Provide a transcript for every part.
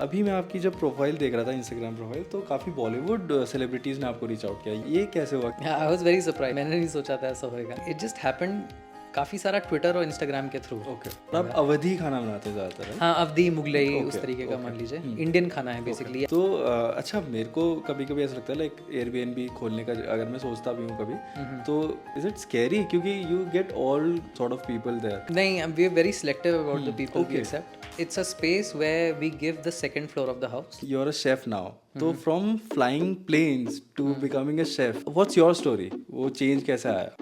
अभी मैं आपकी जब प्रोफाइल देख रहा था, इंस्टाग्राम प्रोफाइल, तो काफ़ी बॉलीवुड सेलिब्रिटीज़ ने आपको रीच आउट किया, ये कैसे हुआ? आई वॉज वेरी सरप्राइज, मैंने नहीं सोचा था ऐसा होएगा. इट जस्ट हैपेंड काफ़ी सारा ट्विटर और इंस्टाग्राम के थ्रू. ओके, आप अवधी खाना बनाते हैं ज़्यादातर, है? हाँ, अवधी मुगलई उस ओके, तरीके का ओके. मान लीजिए. इंडियन खाना है बेसिकली. तो अच्छा, मेरे को कभी कभी ऐसा लगता है लाइक एयरबीएनबी खोलने का, अगर मैं सोचता भी हूँ कभी, तो इज इट स्कैरी क्योंकि you get all sort of people there? नहीं, we are very selective about the people we accept. It's a space where we give the second floor of the house. You are a chef now, तो from flying planes to becoming a chef, what's your story? वो change कैसे आया?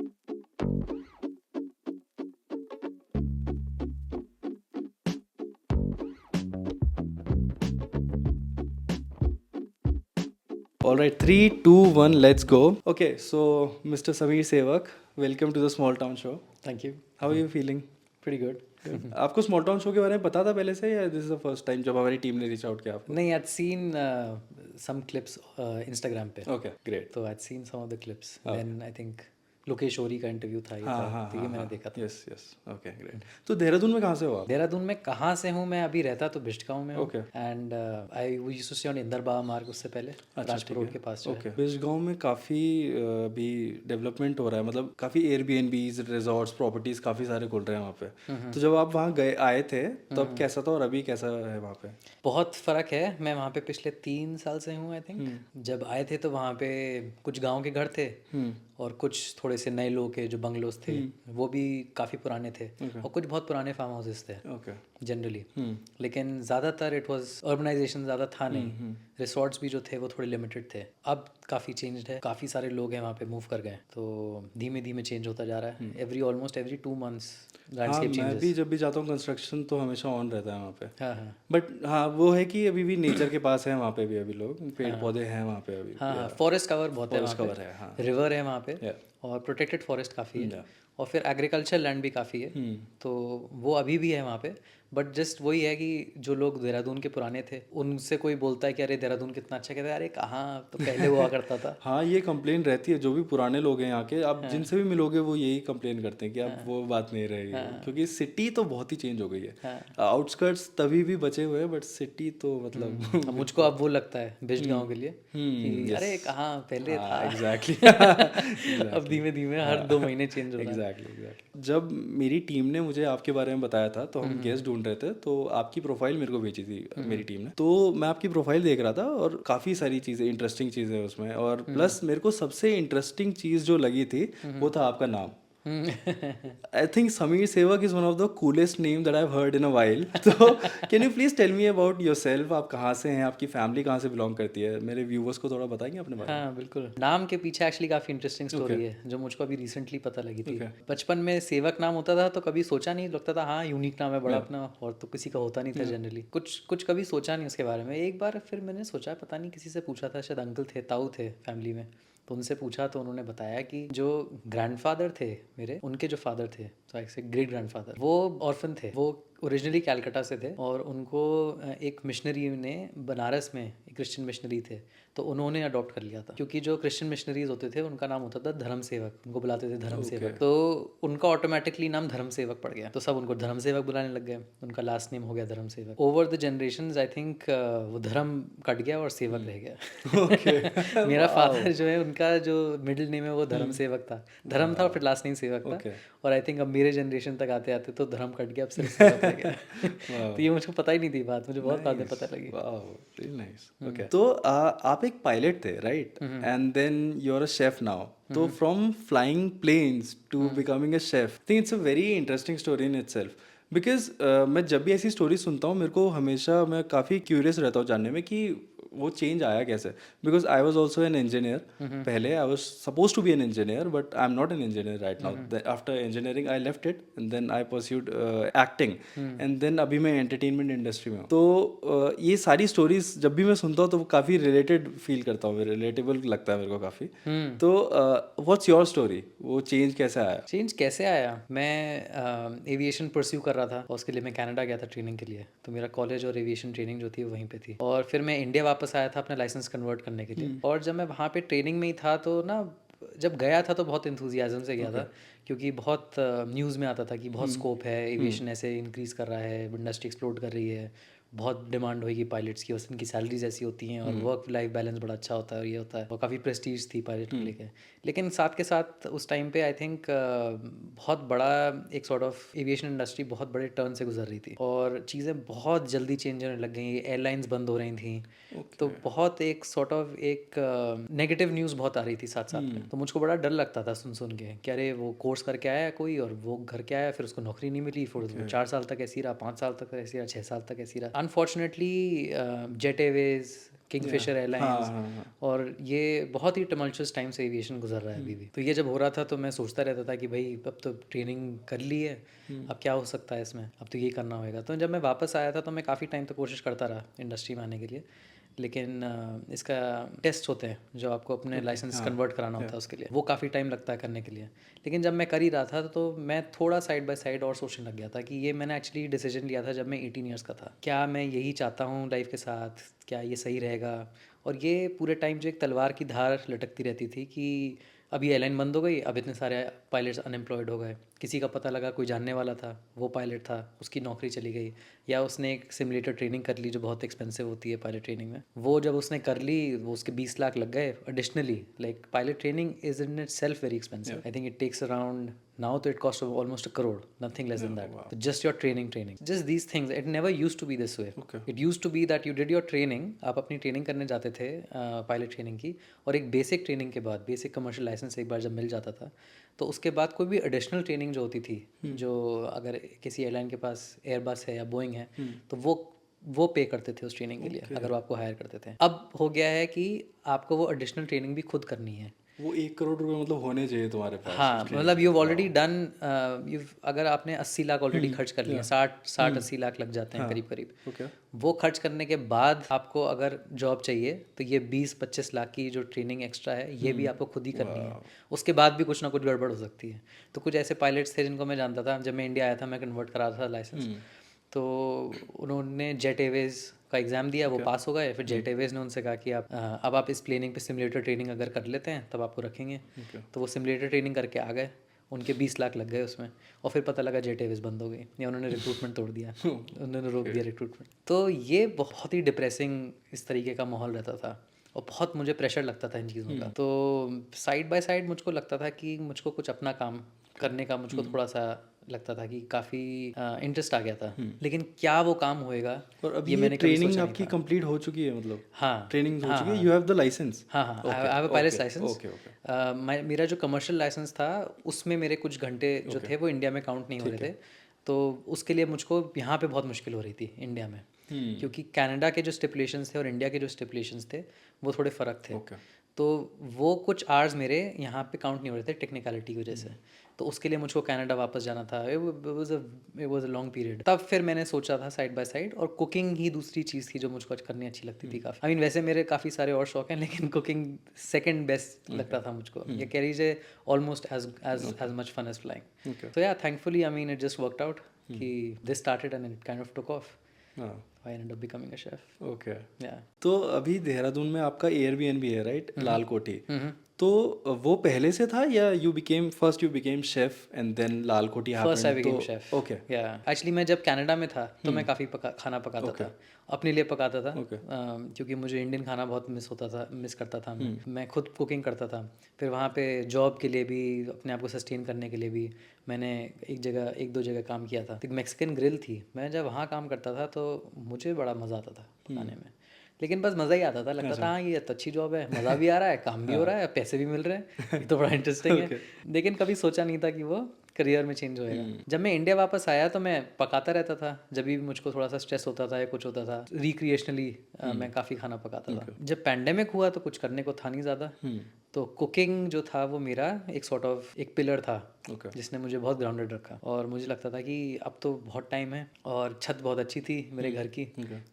All right, 3, 2, 1, let's go. Okay, so Mr. Sameer Sevak, welcome to the Small Town Show. Thank you. How are you feeling? Pretty good. आपको small town show के बारे में पता था पहले से, या this is the first time जब हमारी टीम ने रीच आउट किया आपको? नहीं, I'd seen some clips Instagram पे. Okay, great. तो I'd seen some of the clips. Then I think Lokesh ओरी का इंटरव्यू था ये था, तो ये मैंने देखा था. Yes yes, okay, great. तो देहरादून में कहाँ से हो आप? देहरादून में कहाँ से हूँ मैं? अभी रहता तो बिस्ट गाँव में हूँ. Okay. And I used to stay on इंदरबा मार्ग, उससे पहले राजपुर रोड के पास. ओके, बिजगांव में काफ़ी अभी डेवलपमेंट हो रहा है, मतलब काफ़ी एयरबीएनबीज, रिजॉर्ट्स, प्रॉपर्टीज काफ़ी सारे खुल रहे हैं वहाँ पे. तो जब आप वहाँ गए आए थे तब कैसा था, और अभी कैसा है वहाँ पे? बहुत फ़र्क है. मैं वहाँ पे पिछले 3 साल से हूँ आई थिंक. जब आए थे तो वहाँ पे कुछ गांव के घर थे और कुछ थोड़े से नए लोग के जो बंगलोज थे वो भी काफ़ी पुराने थे, और कुछ बहुत पुराने फार्म हाउसेस थे ओके. जनरली. लेकिन ज़्यादातर इट वाज अर्बनाइजेशन ज़्यादा था नहीं. रिसोर्ट्स भी जो थे वो थोड़े लिमिटेड थे. अब काफ़ी चेंज्ड है, काफ़ी सारे लोग हैं वहाँ पे मूव कर गए, तो धीमे धीमे चेंज होता जा रहा है. ऑलमोस्ट एवरी 2 months हाँ, लैंडस्केप मैं चेंजेस. भी जब भी जाता हूँ कंस्ट्रक्शन तो हमेशा ऑन रहता है वहाँ पे. हाँ हाँ बट हाँ, वो है कि अभी भी नेचर के पास है वहाँ पे भी, अभी लोग पेड़ पौधे हैं वहाँ पे अभी. हाँ, फॉरेस्ट कवर बहुत है वहाँ पे. कवर है, हाँ. रिवर है वहाँ पे, Yeah. और प्रोटेक्टेड फॉरेस्ट काफ़ी है. Yeah. और फिर एग्रीकल्चर लैंड भी काफ़ी है. तो वो अभी भी है वहाँ पे. बट जस्ट वही है कि जो लोग देहरादून के पुराने थे उनसे कोई बोलता है कि अरे देहरादून कितना अच्छा, कहते हैं अरे कहाँ, तो पहले हुआ करता था. हाँ, ये कंप्लेन रहती है, जो भी पुराने लोग हैं यहाँ के, आप जिनसे भी मिलोगे वो यही कंप्लेन करते हैं कि अब वो बात नहीं रहेगी. क्योंकि सिटी तो बहुत ही चेंज हो गई है. आउटस्कर्ट्स तभी भी बचे हुए हैं, बट सिटी तो मतलब अब मुझको अब वो लगता है बिस्ट गाँव के लिए कि अरे कहाँ पहले था. एग्जैक्टली. अब धीमे धीमे हर 2 महीने चेंज हो रहा है. एग्जैक्टली. जब मेरी टीम ने मुझे आपके बारे में बताया था तो हम गेस्ट ढूंढ रहे थे, तो आपकी प्रोफाइल मेरे को भेजी थी मेरी टीम ने. तो मैं आपकी प्रोफाइल देख रहा था और काफ़ी सारी चीज़ें, इंटरेस्टिंग चीज़ें उसमें, और प्लस मेरे को सबसे इंटरेस्टिंग चीज़ जो लगी थी वो था आपका नाम. I think Sameer Sevak is one of the coolest name that I've heard in a while. तो can you please tell me about yourself? आप कहाँ से हैं, आपकी फैमिली कहाँ से बिलोंग करती है? मेरे व्यूवर्स को थोड़ा बताएंगे अपने बारे में? हाँ बिल्कुल. नाम के पीछे एक्चुअली काफ़ी इंटरेस्टिंग स्टोरी है जो मुझको अभी रिसेंटली पता लगी थी. बचपन में सेवक नाम होता था तो कभी सोचा नहीं, लगता था हाँ यूनिक नाम है बड़ा अपना, और तो किसी का होता नहीं था जनरली. कुछ कभी सोचा नहीं उसके बारे में. एक बार फिर मैंने सोचा, पता नहीं किसी से पूछा था, शायद अंकल थे, ताऊ थे फैमिली में, तो उनसे पूछा तो उन्होंने बताया कि जो ग्रैंडफादर थे मेरे, उनके जो फादर थे, तो ऐसे ग्रेट ग्रैंडफादर, वो ऑर्फन थे. वो ओरिजिनली कैलकाटा से थे और उनको एक मिशनरी ने, बनारस में एक क्रिश्चियन मिशनरी थे, तो उन्होंने अडॉप्ट कर लिया था. क्योंकि जो क्रिश्चियन मिशनरीज होते थे उनका नाम होता था धर्म सेवक, उनको बुलाते थे धर्म सेवक, तो उनका ऑटोमेटिकली नाम धर्म सेवक पड़ गया, तो सब उनको धर्म सेवक बुलाने लग गए. उनका लास्ट नेम हो गया धर्म सेवक. Over the generations I think वो धर्म कट गया और सेवक रह गया. मेरा फादर जो है उनका जो मिडिल नेम है वो धर्म सेवक था, धर्म था और फिर लास्ट नेम सेवक था. और आई थिंक अब मेरे जनरेशन तक आते आते तो धर्म कट गया, अब सिर्फ सेवक रह गया. तो ये मुझको पता ही नहीं थी बात, मुझे बहुत बाद में पता लगी. ओके. तो आप एक पायलट थे, right? And then you are a chef now. तो from flying planes to becoming a chef, I think it's a very interesting story in itself. Because मैं जब भी ऐसी स्टोरी सुनता हूँ, मेरे को हमेशा, मैं काफ़ी क्यूरियस रहता हूँ जानने में कि वो चेंज आया कैसे. Because I was also an engineer. पहले I was suppose to be an engineer, but I am not an engineer right now. After engineering I left it and then I pursued acting, and then अभी मैं entertainment industry में हूँ. तो ये सारी stories जब भी मैं सुनता हूँ तो वो काफ़ी रिलेटेड फील करता हूँ, रिलेटेबल लगता है मेरे को काफ़ी. तो व्हाट्स योर स्टोरी? वो चेंज कैसे आया? चेंज कैसे आया? मैं एविएशन परस्यू कर रहा था और उसके लिए मैं कनाडा गया था ट्रेनिंग के लिए, तो मेरा कॉलेज और एविएशन ट्रेनिंग जो थी वहीं पे थी. और फिर मैं इंडिया वापस आया था अपना लाइसेंस कन्वर्ट करने के लिए. और जब मैं वहाँ पे ट्रेनिंग में ही था तो ना, जब गया था तो बहुत इंथुजियाज्म से गया था, क्योंकि बहुत न्यूज़ में आता था कि बहुत स्कोप है, एविएशन ऐसे इंक्रीज़ कर रहा है, इंडस्ट्री एक्सप्लोड कर रही है, बहुत डिमांड होगी पायलट्स की, बस इनकी सैलरीज ऐसी होती हैं और वर्क लाइफ बैलेंस बड़ा अच्छा होता है और ये होता है, और काफ़ी प्रेस्टीज थी पायलट को लेके। लेकिन साथ के साथ उस टाइम पे आई थिंक बहुत बड़ा एक सॉर्ट ऑफ एविएशन इंडस्ट्री बहुत बड़े टर्न से गुजर रही थी और चीज़ें बहुत जल्दी चेंज होने लग गई, एयरलाइंस बंद हो रही थी। तो बहुत एक सॉर्ट ऑफ एक नेगेटिव न्यूज़ बहुत आ रही थी साथ साथ में। तो मुझको बड़ा डर लगता था सुन सुन के कि अरे वो कोर्स करके आया कोई और वो घर के आया, फिर उसको नौकरी नहीं मिली, फिर वो 4 साल तक ऐसी रहा, 5 साल तक ऐसी रहा, 6 साल तक ऐसी रहा। Unfortunately jet Airways, Kingfisher airlines और ये बहुत ही टमल्चुअस टाइम से एविएशन गुजर रहा है अभी भी। तो ये जब हो रहा था तो मैं सोचता रहता था कि भाई अब तो ट्रेनिंग कर ली है, अब क्या हो सकता है इसमें, अब तो ये करना होगा। तो जब मैं वापस आया था तो मैं काफ़ी टाइम तक कोशिश करता रहा इंडस्ट्री में आने के लिए, लेकिन इसका टेस्ट होते हैं जो आपको अपने लाइसेंस कन्वर्ट कराना होता है उसके लिए, वो काफ़ी टाइम लगता है करने के लिए। लेकिन जब मैं कर ही रहा था तो मैं थोड़ा साइड बाय साइड और सोचने लग गया था कि ये मैंने एक्चुअली डिसीजन लिया था जब मैं 18 ईयर्स का था, क्या मैं यही चाहता हूँ लाइफ के साथ, क्या ये सही रहेगा। और ये पूरे टाइम जो एक तलवार की धार लटकती रहती थी कि अभी एयरलाइन बंद हो गई, अब इतने सारे पायलट्स अनएम्प्लॉयड हो गए, किसी का पता लगा कोई जानने वाला था वो पायलट था, उसकी नौकरी चली गई, या उसने एक सिमुलेटर ट्रेनिंग कर ली जो बहुत एक्सपेंसिव होती है पायलट ट्रेनिंग में, वो जब उसने कर ली वो उसके 20 लाख लग गए additionally. Like pilot training is in itself very expensive, I think it takes around now तो it cost almost a crore, nothing less than that. So just your training, just these things. It never used to be this way. It used to be that you did your training, आप अपनी training करने जाते थे pilot training की, और एक basic training के बाद बेसिक कमर्शियल लाइसेंस एक बार जब मिल जाता था तो उसके बाद कोई भी एडिशनल ट्रेनिंग जो होती थी, जो अगर किसी एयरलाइन के पास एयरबस है या बोइंग है तो वो पे करते थे उस ट्रेनिंग के लिए, अगर वो आपको हायर करते थे। अब हो गया है कि आपको वो एडिशनल ट्रेनिंग भी खुद करनी है। वो 1 करोड़ रुपए मतलब होने चाहिए तुम्हारे पास। हाँ, मतलब यू ऑलरेडी डन, अगर आपने 80 लाख ऑलरेडी खर्च कर लिए, 60-80 लाख लग जाते हैं करीब करीब। वो खर्च करने के बाद आपको अगर जॉब चाहिए तो ये 20-25 लाख की जो ट्रेनिंग एक्स्ट्रा है ये भी आपको खुद ही करनी है। उसके बाद भी कुछ ना कुछ गड़बड़ हो सकती है। तो कुछ ऐसे पायलट्स थे जिनको मैं जानता था, जब मैं इंडिया आया था मैं कन्वर्ट करा था लाइसेंस, तो उन्होंने जेट एवेज का एग्ज़ाम दिया, वो पास हो गए। फिर जेट एवेज ने उनसे कहा कि आप अब आप इस प्लेनिंग पे सिमुलेटर ट्रेनिंग अगर कर लेते हैं तब आपको रखेंगे। तो वो सिमुलेटर ट्रेनिंग करके आ गए, उनके 20 लाख लग गए उसमें, और फिर पता लगा जेट एवेज बंद हो गई या उन्होंने रिक्रूटमेंट तोड़ दिया, उन्होंने रोक दिया रिक्रूटमेंट। तो ये बहुत ही डिप्रेसिंग इस तरीके का माहौल रहता था और बहुत मुझे प्रेशर लगता था इन चीज़ों का। तो साइड बाय साइड मुझको लगता था कि मुझको कुछ अपना काम करने का मुझको थोड़ा सा लगता था कि काफ़ी इंटरेस्ट आ गया था, लेकिन क्या वो काम होएगा। और अभी ये मैंने ट्रेनिंग आपकी कंप्लीट हो चुकी है, मतलब हाँ ट्रेनिंग हो चुकी है, यू हैव द लाइसेंस? हाँ, I have a pilot licence. मेरा जो कमर्शियल लाइसेंस था उसमें मेरे कुछ घंटे जो थे वो इंडिया में काउंट नहीं हो रहे थे, तो उसके लिए मुझको यहाँ पे बहुत मुश्किल हो रही थी इंडिया में, क्योंकि कनाडा के जो स्टिपुलेशंस थे और इंडिया के जो स्टिपुलेशंस थे वो थोड़े फ़र्क थे। तो वो कुछ आवर्स मेरे यहाँ पे काउंट नहीं हो रहे थे टेक्निकलिटी की वजह से, तो उसके लिए मुझको कनाडा वापस जाना था। It was a long period. तब फिर मैंने सोचा था साइड बाय साइड, और कुकिंग ही दूसरी चीज़ थी जो मुझको करनी अच्छी लगती थी काफ़ी। आई मीन वैसे मेरे काफ़ी सारे और शौक हैं, लेकिन कुकिंग सेकंड बेस्ट लगता था मुझको। ये कह लीजिए almost as much fun as flying. तो yeah thankfully I mean it just worked out कि this started and it kind of took off. I ended up becoming a chef. Okay. Yeah. तो अभी देहरादून में आपका Airbnb है, right? लाल कोठी। तो वो पहले से था या you became chef and then Lal Kothi happened? First I became chef. Okay. Yeah actually मैं जब कनाडा में था तो मैं काफ़ी खाना पकाता था, अपने लिए पकाता था, क्योंकि मुझे इंडियन खाना बहुत मिस करता था। मैं खुद कुकिंग करता था। फिर वहाँ पे जॉब के लिए भी, अपने आप को सस्टेन करने के लिए भी मैंने एक दो जगह काम किया था। एक मैक्सिकन ग्रिल थी, मैं जब वहाँ काम करता था तो मुझे बड़ा मज़ा आता था पकाने में। लेकिन बस मज़ा ही आता था, लगता था हाँ ये तो अच्छी जॉब है, मज़ा भी आ रहा है, काम भी हो रहा है, पैसे भी मिल रहे हैं, ये तो बड़ा इंटरेस्टिंग है। लेकिन कभी सोचा नहीं था कि वो करियर में चेंज होएगा। जब मैं इंडिया वापस आया तो मैं पकाता रहता था, जब भी मुझको थोड़ा सा स्ट्रेस होता था या कुछ होता था, रिक्रिएशनली मैं काफ़ी खाना पकाता था। जब पैंडेमिक हुआ तो कुछ करने को था नहीं ज़्यादा, तो कुकिंग जो था वो मेरा एक सॉर्ट ऑफ एक पिलर था जिसने मुझे बहुत ग्राउंडेड रखा। और मुझे लगता था कि अब तो बहुत टाइम है, और छत बहुत अच्छी थी मेरे घर की,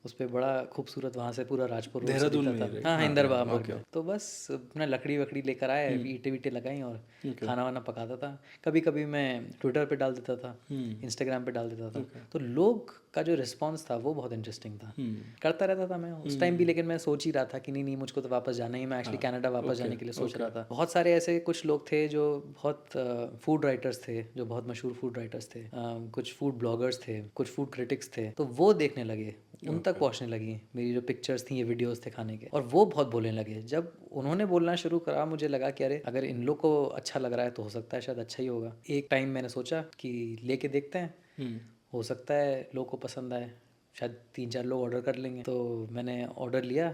उस पर बड़ा खूबसूरत वहाँ से पूरा राजपुर देहरादून था। हाँ, इंदरबाग में। तो बस अपना लकड़ी वकड़ी लेकर आए, ईंटें वीटे लगाई और खाना वाना पकाता था। कभी कभी मैं ट्विटर पे डाल देता था, इंस्टाग्राम पे डाल देता था, तो लोग का जो रिस्पॉन्स था वो बहुत इंटरेस्टिंग था। करता रहता था मैं उस टाइम भी, लेकिन मैं सोच ही रहा था कि नहीं मुझको तो वापस जाना ही, मैं एक्चुअली कनाडा वापस जाने के लिए सोच रहा था। बहुत सारे ऐसे कुछ लोग थे जो बहुत फूड राइटर्स थे, जो बहुत मशहूर फूड राइटर्स थे, कुछ फूड ब्लॉगर्स थे, कुछ फूड क्रिटिक्स थे, तो वो देखने लगे, उन तक पहुंचने लगी मेरी जो पिक्चर्स थी, ये वीडियोस थे खाने के, और वो बहुत बोलने लगे। जब उन्होंने बोलना शुरू करा मुझे लगा कि अरे अगर इन लोग को अच्छा लग रहा है तो हो सकता है शायद अच्छा ही होगा। एक टाइम मैंने सोचा कि लेके देखते हैं, हो सकता है लोग को पसंद आए, शायद 3-4 लोग ऑर्डर कर लेंगे। तो मैंने ऑर्डर लिया,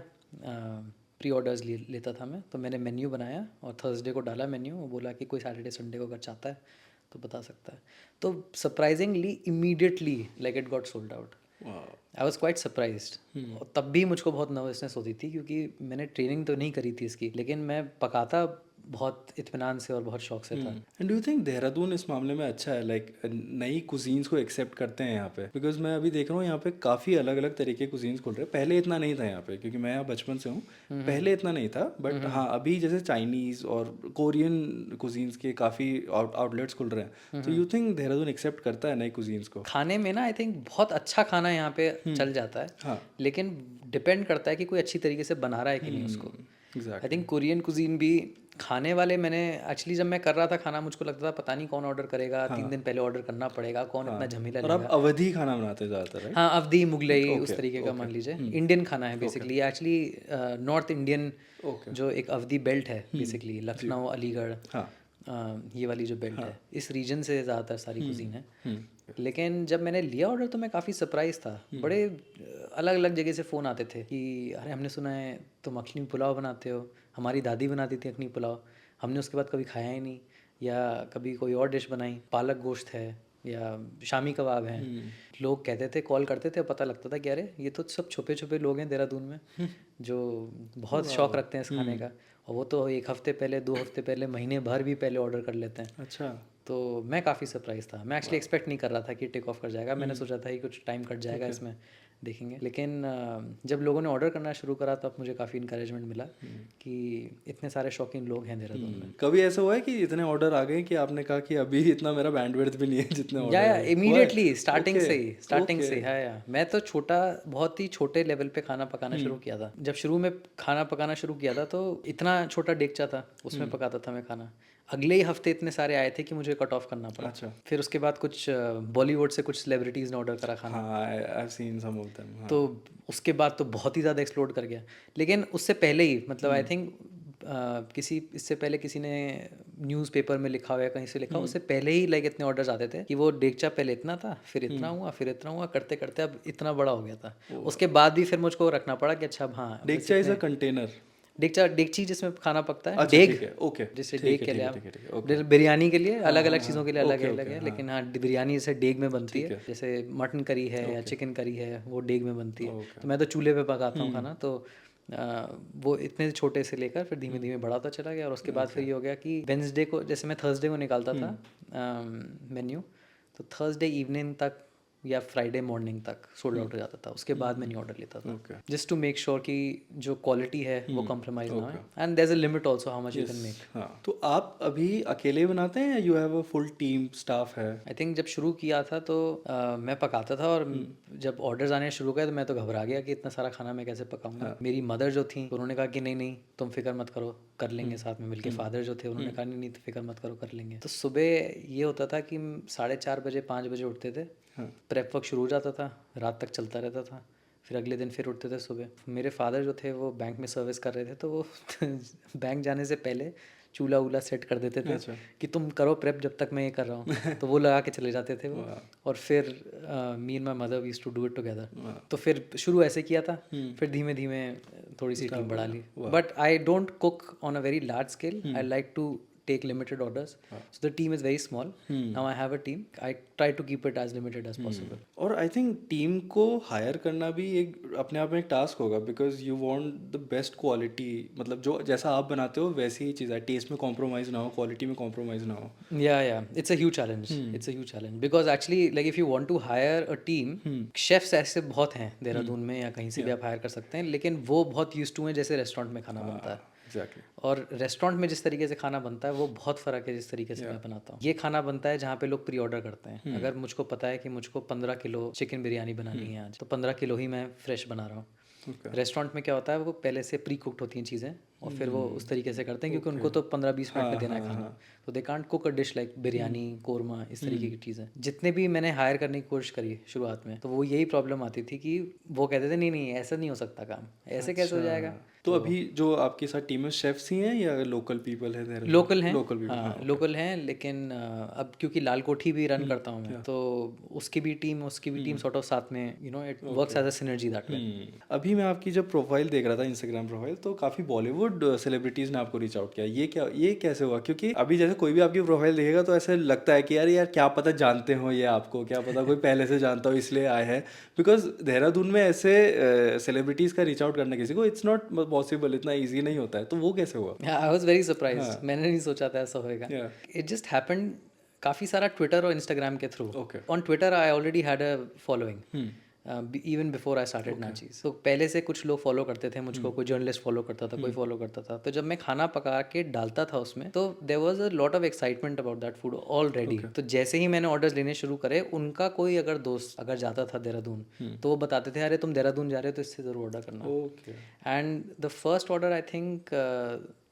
प्री ऑर्डर्स लेता था मैं, तो मैंने मेन्यू बनाया और थर्सडे को डाला मेन्यू। वो बोला कि कोई सैटरडे संडे को अगर चाहता है तो बता सकता है। तो surprisingly immediately like it got sold out. I was quite surprised. तब भी मुझको बहुत नर्वसनेस होती थी क्योंकि मैंने ट्रेनिंग तो नहीं करी थी इसकी, लेकिन मैं पकाता बहुत इत्मीनान से और बहुत शौक से था। And do you think Dehradun इस मामले में अच्छा है, लाइक नई कुजीन्स को एक्सेप्ट करते हैं यहाँ पे? बिकॉज मैं अभी देख रहा हूँ यहाँ पे काफ़ी अलग अलग तरीके कुजीन्स खुल रहे हैं। पहले इतना नहीं था यहाँ पे, क्योंकि मैं यहाँ बचपन से हूँ, पहले इतना नहीं था। बट हाँ, अभी जैसे चाइनीज़ और कोरियन कुजीन्स के काफ़ी आउटलेट्स खुल रहे हैं। तो यू थिंक देहरादून एक्सेप्ट करता है नई कुजीन्स को? खाने में ना आई थिंक बहुत अच्छा खाना यहाँ पे चल जाता है, हाँ, लेकिन डिपेंड करता है कि कोई अच्छी तरीके से बना रहा है कि नहीं उसको। Exact. I think Korean cuisine भी खाने वाले, मैंने एक्चुअली जब मैं कर रहा था खाना मुझको लगता था पता नहीं कौन ऑर्डर करेगा, 3 दिन पहले ऑर्डर करना पड़ेगा, कौन इतना झमेला और आप लेगा। अवधी खाना बनाते हैं ज़्यादातर, राइट? हाँ, अवधी मुगलई उस Okay, तरीके का okay. मान लीजिए। इंडियन खाना है basically, actually north Indian Okay. जो एक अवधी बेल्ट है बेसिकली, लखनऊ, अलीगढ़, हाँ, ये वाली जो बेल्ट है, इस रीजन से ज़्यादातर सारी कुजीन है। लेकिन जब मैंने लिया ऑर्डर तो मैं काफ़ी सरप्राइज था। बड़े अलग अलग जगह से फ़ोन आते थे कि अरे हमने सुना है तुम अखनी पुलाव बनाते हो, हमारी दादी बनाती थी अखनी पुलाव, हमने उसके बाद कभी खाया ही नहीं, या कभी कोई और डिश बनाई, पालक गोश्त है या शामी कबाब हैं। लोग कहते थे, कॉल करते थे, पता लगता था कि अरे ये तो सब छुपे छुपे लोग हैं देहरादून में जो बहुत शौक रखते हैं इस खाने का, और वो तो 1 हफ्ते पहले, 2 हफ्ते पहले, महीने भर भी पहले ऑर्डर कर लेते हैं। अच्छा। तो मैं काफ़ी सरप्राइज था। मैं एक्चुअली एक्सपेक्ट नहीं कर रहा था कि टेक ऑफ कर जाएगा। मैंने सोचा था कि कुछ टाइम कट जाएगा इसमें, देखेंगे। लेकिन जब लोगों ने ऑर्डर करना शुरू करा तब मुझे काफ़ी इंकरेजमेंट मिला कि इतने सारे शौकीन लोग हैं देहरादून में। कभी ऐसा हुआ है कि इतने ऑर्डर आ गए कि आपने कहा कि अभी इतना मेरा बैंडविड्थ भी नहीं है जितने ऑर्डर या हुए? इमीडिएटली स्टार्टिंग Okay, से ही, स्टार्टिंग okay. से ही। हाँ या मैं तो छोटा, बहुत ही छोटे लेवल पे खाना पकाना शुरू किया था। जब शुरू में खाना पकाना शुरू किया था तो इतना छोटा डेगचा था, उसमें पकाता था मैं खाना। अगले ही हफ्ते इतने सारे आए थे कि मुझे कट ऑफ करना पड़ा। अच्छा। फिर उसके बाद कुछ बॉलीवुड से कुछ सेलिब्रिटीज़ ने ऑर्डर करा खाना, हाँ, I have seen some of them. हाँ। तो उसके बाद तो बहुत ही ज़्यादा एक्सप्लोड कर गया। लेकिन उससे पहले ही, मतलब आई थिंक किसी इससे पहले किसी ने न्यूज़पेपर में लिखा हुआ या कहीं से लिखा, उससे पहले ही लाइक इतने ऑर्डर्स आते थे कि वो डेगचा पहले इतना था, फिर इतना हुआ, फिर इतना हुआ, करते करते अब इतना बड़ा हो गया था। उसके बाद भी फिर मुझको रखना पड़ा कि अच्छा अब हाँ, डेगचा इज अ कंटेनर? डेगचा, डेगची जिसमें खाना पकता है, अच्छा, डेग, ठीक है, ओके। जैसे ठीक डेग है, के ठीक लिए है, आप, ठीक है, ठीक है, ओके। जैसे बिरयानी के लिए अलग अलग हाँ, चीज़ों के लिए हाँ, अलग ओके, अलग ओके, है, हाँ। लेकिन हाँ बिरयानी जैसे डेग में बनती ठीक है, है। जैसे मटन करी है या चिकन करी है वो डेग में बनती है। ओके। तो मैं तो चूल्हे पे पकाता हूँ खाना, तो वो इतने छोटे से लेकर फिर धीमे धीमे बढ़ाता चला गया। और उसके बाद फिर ये हो गया कि वेंसडे को, जैसे मैं थर्सडे को निकालता था मेन्यू, तो थर्सडे इवनिंग तक या फ्राइडे मॉर्निंग तक सोल्ड आउट हो जाता था। उसके बाद मैं नहीं ऑर्डर लेता था, okay. Just to make sure कि जो क्वालिटी है वो कॉम्प्रोमाइज़ ना हो, and there is a limit also how much you can make. हाँ, तो आप अभी अकेले बनाते हैं या you have a full team staff है? आई थिंक जब शुरू किया था तो मैं पकाता था, और जब ऑर्डर्स आने शुरू गए तो मैं तो घबरा गया कि इतना सारा खाना मैं कैसे पकाऊंगा। मेरी मदर जो थी उन्होंने कहा कि नहीं नहीं तुम फिक्र मत करो, कर लेंगे साथ में मिलके। फादर जो थे उन्होंने कहा नहीं नहीं फिक्र मत करो, कर लेंगे। तो सुबह ये होता था कि 4:30 बजे 5 बजे उठते थे, प्रेप वर्क शुरू हो जाता था, रात तक चलता रहता था, फिर अगले दिन फिर उठते थे सुबह। मेरे फादर जो थे वो बैंक में सर्विस कर रहे थे, तो वो बैंक जाने से पहले चूल्हा वूल्हा सेट कर देते थे कि तुम करो प्रेप जब तक मैं ये कर रहा हूँ। तो वो लगा के चले जाते थे वो, और फिर me and my mother we used to do it together. तो फिर शुरू ऐसे किया था, फिर धीमे धीमे थोड़ी सी टीम बढ़ा ली। But I don't cook on a very large scale, I like to take limited orders. So the team is very small. Now I have a team. I try to keep it as limited as possible. और I think team को higher करना भी एक अपने आप में एक task होगा, because you want the best quality. मतलब जो जैसा आप बनाते हो वैसी ही चीज़ है, टेस्ट में कॉम्प्रोमाइज़ ना हो, क्वालिटी में कॉम्प्रोमाइज़ ना हो। Yeah, it's a huge challenge. It's a huge challenge because actually like if you want to hire a team, chefs ऐसे बहुत हैं देहरादून में या कहीं से भी आप हायर कर सकते हैं, लेकिन वो बहुत यूज टू हैं जैसे रेस्टोरेंट में खाना बनता है। एग्जैक्टली। और रेस्टोरेंट में जिस तरीके से खाना बनता है वो बहुत फ़र्क है जिस तरीके से मैं बनाता हूँ। ये खाना बनता है जहाँ पे लोग प्री ऑर्डर करते हैं। अगर मुझको पता है कि मुझको 15 किलो चिकन बिरयानी बनानी है आज, तो 15 किलो ही मैं फ्रेश बना रहा हूँ। रेस्टोरेंट में क्या होता है, वो पहले से प्री कुक्ड होती हैं चीज़ें, और फिर वो उस तरीके से करते हैं क्योंकि उनको तो 15-20 मिनट में देना है खाना, तो they can't cook a dish like biryani, korma, इस तरीके की चीज़ें। जितने भी मैंने हायर करने की कोशिश करी शुरुआत में, तो वो यही प्रॉब्लम आती थी कि वो कहते थे नहीं ऐसा नहीं हो सकता काम, ऐसे कैसे हो जाएगा। तो अभी जो आपके साथ टीम में शेफ्स ही हैं या लोकल पीपल है देहरादून? लोकल हैं, लोकल पीपल, हाँ लोकल हैं, लेकिन अब क्योंकि लाल कोठी भी रन करता हूँ मैं, तो उसकी भी टीम सॉर्ट ऑफ साथ में, you know, it works as a synergy that way. अभी मैं आपकी जब प्रोफाइल देख रहा था, इंस्टाग्राम प्रोफाइल, तो काफ़ी बॉलीवुड सेलिब्रिटीज़ ने आपको रीच आउट किया। ये कैसे हुआ? क्योंकि अभी जैसे कोई भी आपकी प्रोफाइल देखेगा तो ऐसे लगता है कि यार क्या पता जानते हो ये आपको, क्या पता कोई पहले से जानता हो इसलिए आए हैं। बिकॉज देहरादून में ऐसे सेलिब्रिटीज़ का रीच आउट करना किसी को, इट्स नॉट पॉसिबल, इतना ईजी नहीं होता है। तो वो कैसे हुआ? आई वाज वेरी सरप्राइज, मैंने नहीं सोचा था ऐसा होएगा। इट जस्ट हैपेंड काफ़ी सारा ट्विटर और इंस्टाग्राम के थ्रू। On Twitter I already had a following even before I started Naacheez. तो पहले से कुछ लोग फॉलो करते थे मुझको, कोई जर्नलिस्ट फॉलो करता था, कोई फॉलो करता था। तो जब मैं खाना पका के डालता था उसमें, तो there was a lot of excitement about that food already. तो जैसे ही मैंने ऑर्डर्स लेने शुरू करे, उनका कोई अगर दोस्त अगर जाता था देहरादून, तो वो बताते थे अरे तुम देहरादून जा रहे हो तो इससे ज़रूर ऑर्डर करना। And the first order I think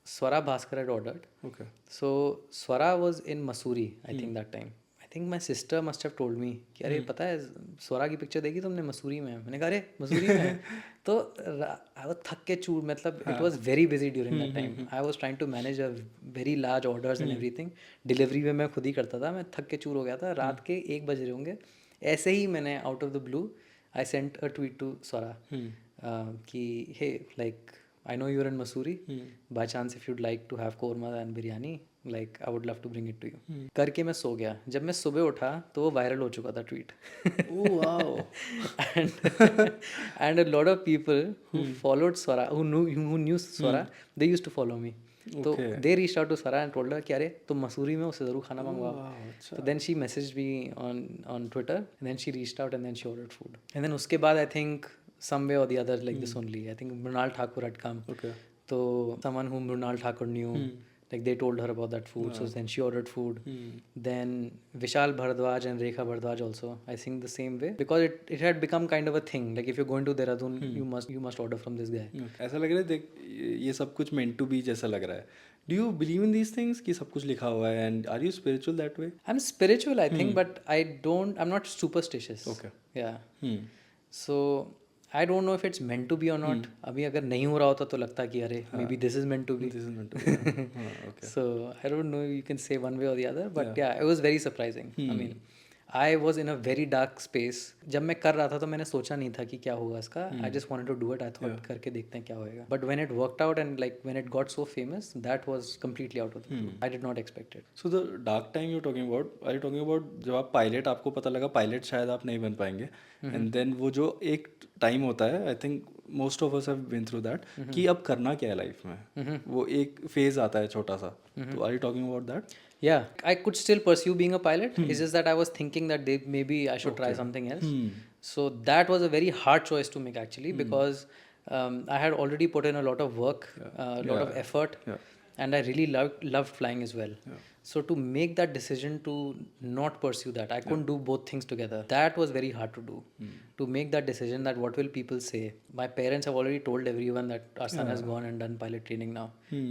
Swara Bhaskar had ordered. Okay. So Swara was in Mussoorie, I think that time. I think my sister must have told me कि अरे पता है स्वरा की पिक्चर देखी तुमने मसूरी में? मैंने कहा अरे मसूरी में तो आई वाज थक के चूर, मतलब it was very busy during that time. I was trying to manage a very large orders and everything. Delivery में मैं खुद ही करता था, मैं थक के चूर हो गया था। रात के 1 बज रहे होंगे, ऐसे ही मैंने out of the blue I sent a tweet to Swara कि hey like I know you're in Mussoorie. By chance, if you'd like to have korma and biryani, like I would love to bring it to you. करके मैं सो गया। जब मैं सुबह उठा तो वो वायरल हो चुका था tweet. Oh wow. and a lot of people who followed Swara, who knew Swara, they used to follow me. तो they reached out to Swara and told her कि अरे तुम मसूरी में, उससे ज़रूर खाना मंगवाओ। So then she messaged me on Twitter, and then she reached out and then she ordered food. And then उसके बाद I think some way or the other like this only, I think Mrunal Thakur had come. Okay. So someone whom Mrunal Thakur knew, like they told her about that food, so then she ordered food. Then Vishal Bhardwaj and Rekha Bhardwaj also, I think the same way, because it had become kind of a thing, like if you're going to Dehradun, you must order from this guy. ऐसा लग रहा है देख, ये सब कुछ meant to be जैसा लग रहा है। Do you believe in these things कि सब कुछ लिखा हुआ है, and are you spiritual that way? I'm spiritual, I think, but I'm not superstitious. Okay. Yeah. So I don't know if it's meant to be or not. अभी अगर नहीं हो रहा होता तो लगता कि अरे maybe this is meant to be. This is meant to be. Okay. So I don't know, you can say one way or the other, but yeah, it was very surprising. I mean, I was in a very dark space. जब मैं कर रहा था तो मैंने सोचा नहीं था कि क्या होगा इसका. I just wanted to do it. I thought करके देखते हैं क्या होएगा. But when it worked out and like when it got so famous, that was completely out of the blue. I did not expect it. So the dark time you're talking about, are you talking about जब आप pilot, आपको पता लगा pilot शायद आप नहीं बन पाएंगे, and then वो जो एक टाइम होता है, I think most of us have been through that, कि अब करना क्या है लाइफ में, वो एक फेज आता है छोटा सा, तो are you talking about that? Yeah, I could still pursue being a pilot. It's just that I was thinking that maybe I should try something else. So that was a very hard choice to make actually, because I had already put in a lot of work, a lot of effort, and I really loved flying as well. So to make that decision to not pursue that, I couldn't do both things together. That was very hard to do. To make that decision that what will people say. My parents have already told everyone that our son has gone and done pilot training now.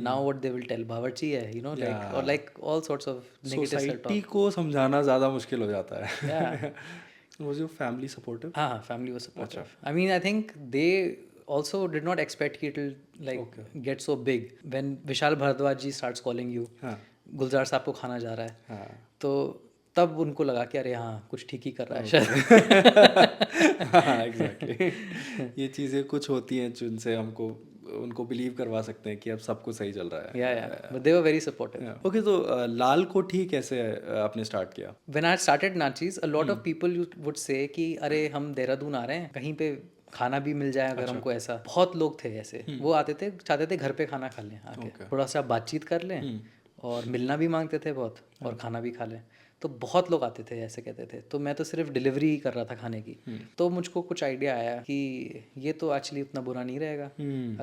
Now what they will tell, बावर्ची है, you know, like, or like all sorts of negative self-talk. Society को समझाना ज़्यादा मुश्किल हो जाता है। Yeah. Was your family supportive? हाँ, family was supportive. I mean, I think they also did not expect it will like get so big. When Vishal Bhardwaj ji starts calling you, गुलजार साहब को खाना जा रहा है, तो तब उनको लगा कि अरे हाँ कुछ ठीक ही कर रहा है शायद। हाँ एग्जैक्टली, ये चीज़ें कुछ होती हैं जिनसे हमको उनको बिलीव करवा सकते हैं कि अब सब कुछ सही चल रहा है। Yeah but they were very supportive. Okay, तो लाल कोठी कैसे आपने स्टार्ट किया? When I started Naacheez, a lot of people would say कि अरे हम देहरादून आ रहे हैं, कहीं पे खाना भी मिल जाए अगर हमको, ऐसा बहुत लोग थे ऐसे, वो आते थे, चाहते थे घर पे खाना खा लें आके, थोड़ा सा बातचीत कर लें और मिलना भी मांगते थे बहुत, और खाना भी खा लें। तो बहुत लोग आते थे ऐसे कहते थे, तो मैं तो सिर्फ डिलीवरी ही कर रहा था खाने की। तो मुझको कुछ आइडिया आया कि ये तो एक्चुअली उतना बुरा नहीं रहेगा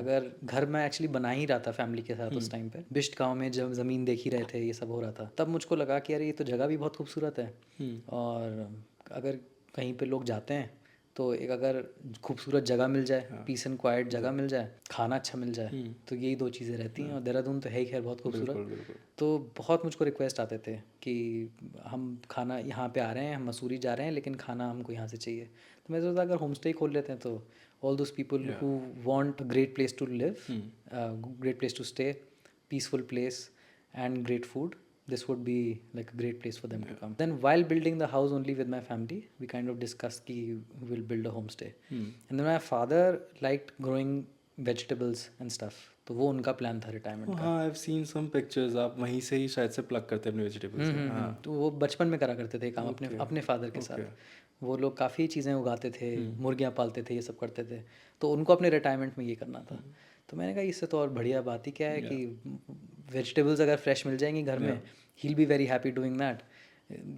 अगर घर में एक्चुअली बना ही रहा था फैमिली के साथ। उस टाइम पे बिस्ट गाँव में जब ज़मीन देख ही रहे थे, ये सब हो रहा था, तब मुझको लगा कि यार ये तो जगह भी बहुत खूबसूरत है, और अगर कहीं पे लोग जाते हैं तो एक अगर खूबसूरत जगह मिल जाए, पीस एंड क्वाइट जगह मिल जाए, खाना अच्छा मिल जाए, तो यही दो चीज़ें रहती हैं। और देहरादून तो है ही खैर बहुत खूबसूरत। तो बहुत मुझको रिक्वेस्ट आते थे कि हम खाना यहाँ पे आ रहे हैं, हम मसूरी जा रहे हैं, लेकिन खाना हमको यहाँ से चाहिए। तो मैं सोचता अगर होम स्टे खोल लेते हैं तो all those people who want great place to live, great place to stay, peaceful place and great food, this would be like a great place for them to come. Then while building the house only with my family, we kind of discussed ki we will build a homestay. And then my father liked growing vegetables and stuff, तो वो उनका plan था retirement का। हाँ, I've seen some pictures, आप वहीं से ही शायद से प्लग करते हैं अपने वेजिटेबल्स। हाँ, तो वो बचपन में करा करते थे काम अपने फादर के साथ। वो लोग काफ़ी चीज़ें उगाते थे, मुर्गियाँ पालते थे, ये सब करते थे। तो उनको अपने रिटायरमेंट में ये करना था। तो मैंने कहा इससे तो और बढ़िया बात ही क्या है कि वेजिटेबल्स अगर फ्रेश मिल जाएंगी घर में, he will be very happy doing that.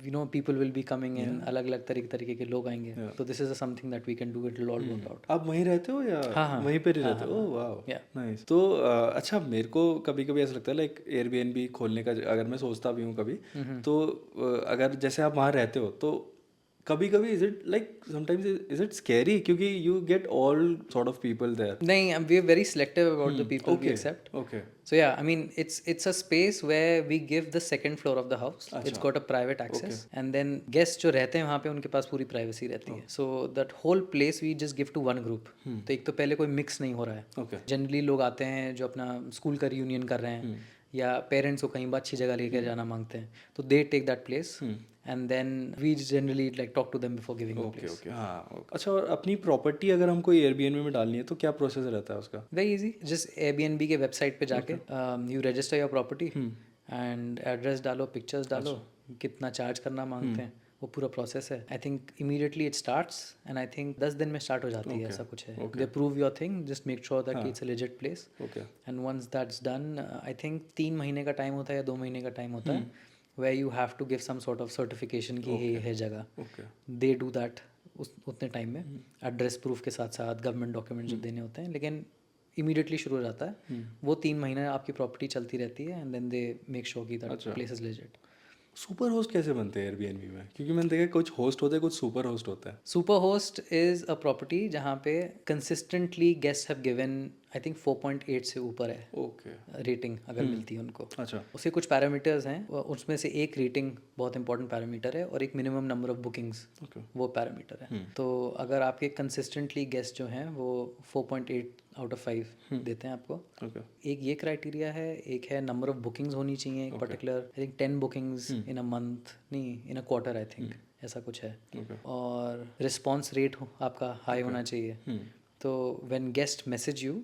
You know people will be coming in, अलग अलग तरीके के लोग आएंगे। तो this is something that we can do, it will all work out. आप वहीं रहते हो या हाँ, वहीं पर ही रहते हो? ओह वाह, नाइस। तो अच्छा, मेरे को कभी कभी ऐसा लगता है लाइक एयरबीएनबी खोलने का अगर मैं सोचता भी हूँ कभी, तो अगर जैसे आप वहाँ रहते हो तो कभी कभी is it like sometimes is it scary, क्योंकि you get all sort of people there? नहीं, we are very selective about the people we accept. Okay, So yeah, I mean it's a space where we give the second floor of the house. It's got a private access, and then guests जो रहते हैं वहाँ पे उनके पास पूरी privacy रहती है. So that whole place we just give to one group. तो एक तो पहले कोई mix नहीं हो रहा है. Generally लोग आते हैं जो अपना स्कूल का रियूनियन कर रहे हैं या पेरेंट्स को कहीं बात अच्छी जगह लेकर जाना मांगते हैं, तो they take that place and then we generally like talk to them before giving the place. Okay, हाँ। अच्छा, और अपनी प्रॉपर्टी अगर हमको एयरबीएनबी में डालनी है तो क्या प्रोसेस रहता है उसका? वेरी इजी, जस्ट एयरबीएनबी के वेबसाइट पे जाके you register your property and address डालो, पिक्चर्स डालो, कितना चार्ज करना मांगते हैं, वो पूरा प्रोसेस है। I think immediately it starts and I think 10 दिन में स्टार्ट हो जाती है, ऐसा कुछ है। They approve your thing, just make sure that it's a legit place, and once that's done I think 3 महीने का टाइम होता है या 2 महीने का टाइम होता है, where you have to give some sort of certification कि ये है जगह। they do that उतने टाइम में, एड्रेस प्रूफ के साथ साथ गवर्नमेंट डॉक्यूमेंट जो देने होते हैं, लेकिन इमीडिएटली शुरू हो जाता है। वो 3 महीने आपकी प्रॉपर्टी चलती रहती है and then they make sure कि that place is legit. Super host कैसे बनते हैं एयरबीएनबी में? क्योंकि मैंने देखा कुछ होस्ट होते हैं, कुछ सुपर होस्ट होता है। Super host is a property जहाँ पे consistently guest have given I think 4.8 से ऊपर है रेटिंग अगर मिलती है उनको। अच्छा, उसके कुछ पैरामीटर्स हैं, उसमें से एक रेटिंग बहुत इंपॉर्टेंट पैरामीटर है और एक मिनिमम नंबर ऑफ बुकिंग्स वो पैरामीटर है। तो अगर आपके कंसिस्टेंटली गेस्ट जो हैं वो 4.8 आउट ऑफ 5 देते हैं आपको, एक ये क्राइटेरिया है। एक है नंबर ऑफ बुकिंग्स होनी चाहिए एक particular, I think 10 bookings in a month, नहीं इन अ क्वार्टर आई थिंक, ऐसा कुछ है। और रिस्पॉन्स रेट आपका हाई होना चाहिए। तो व्हेन गेस्ट मैसेज यू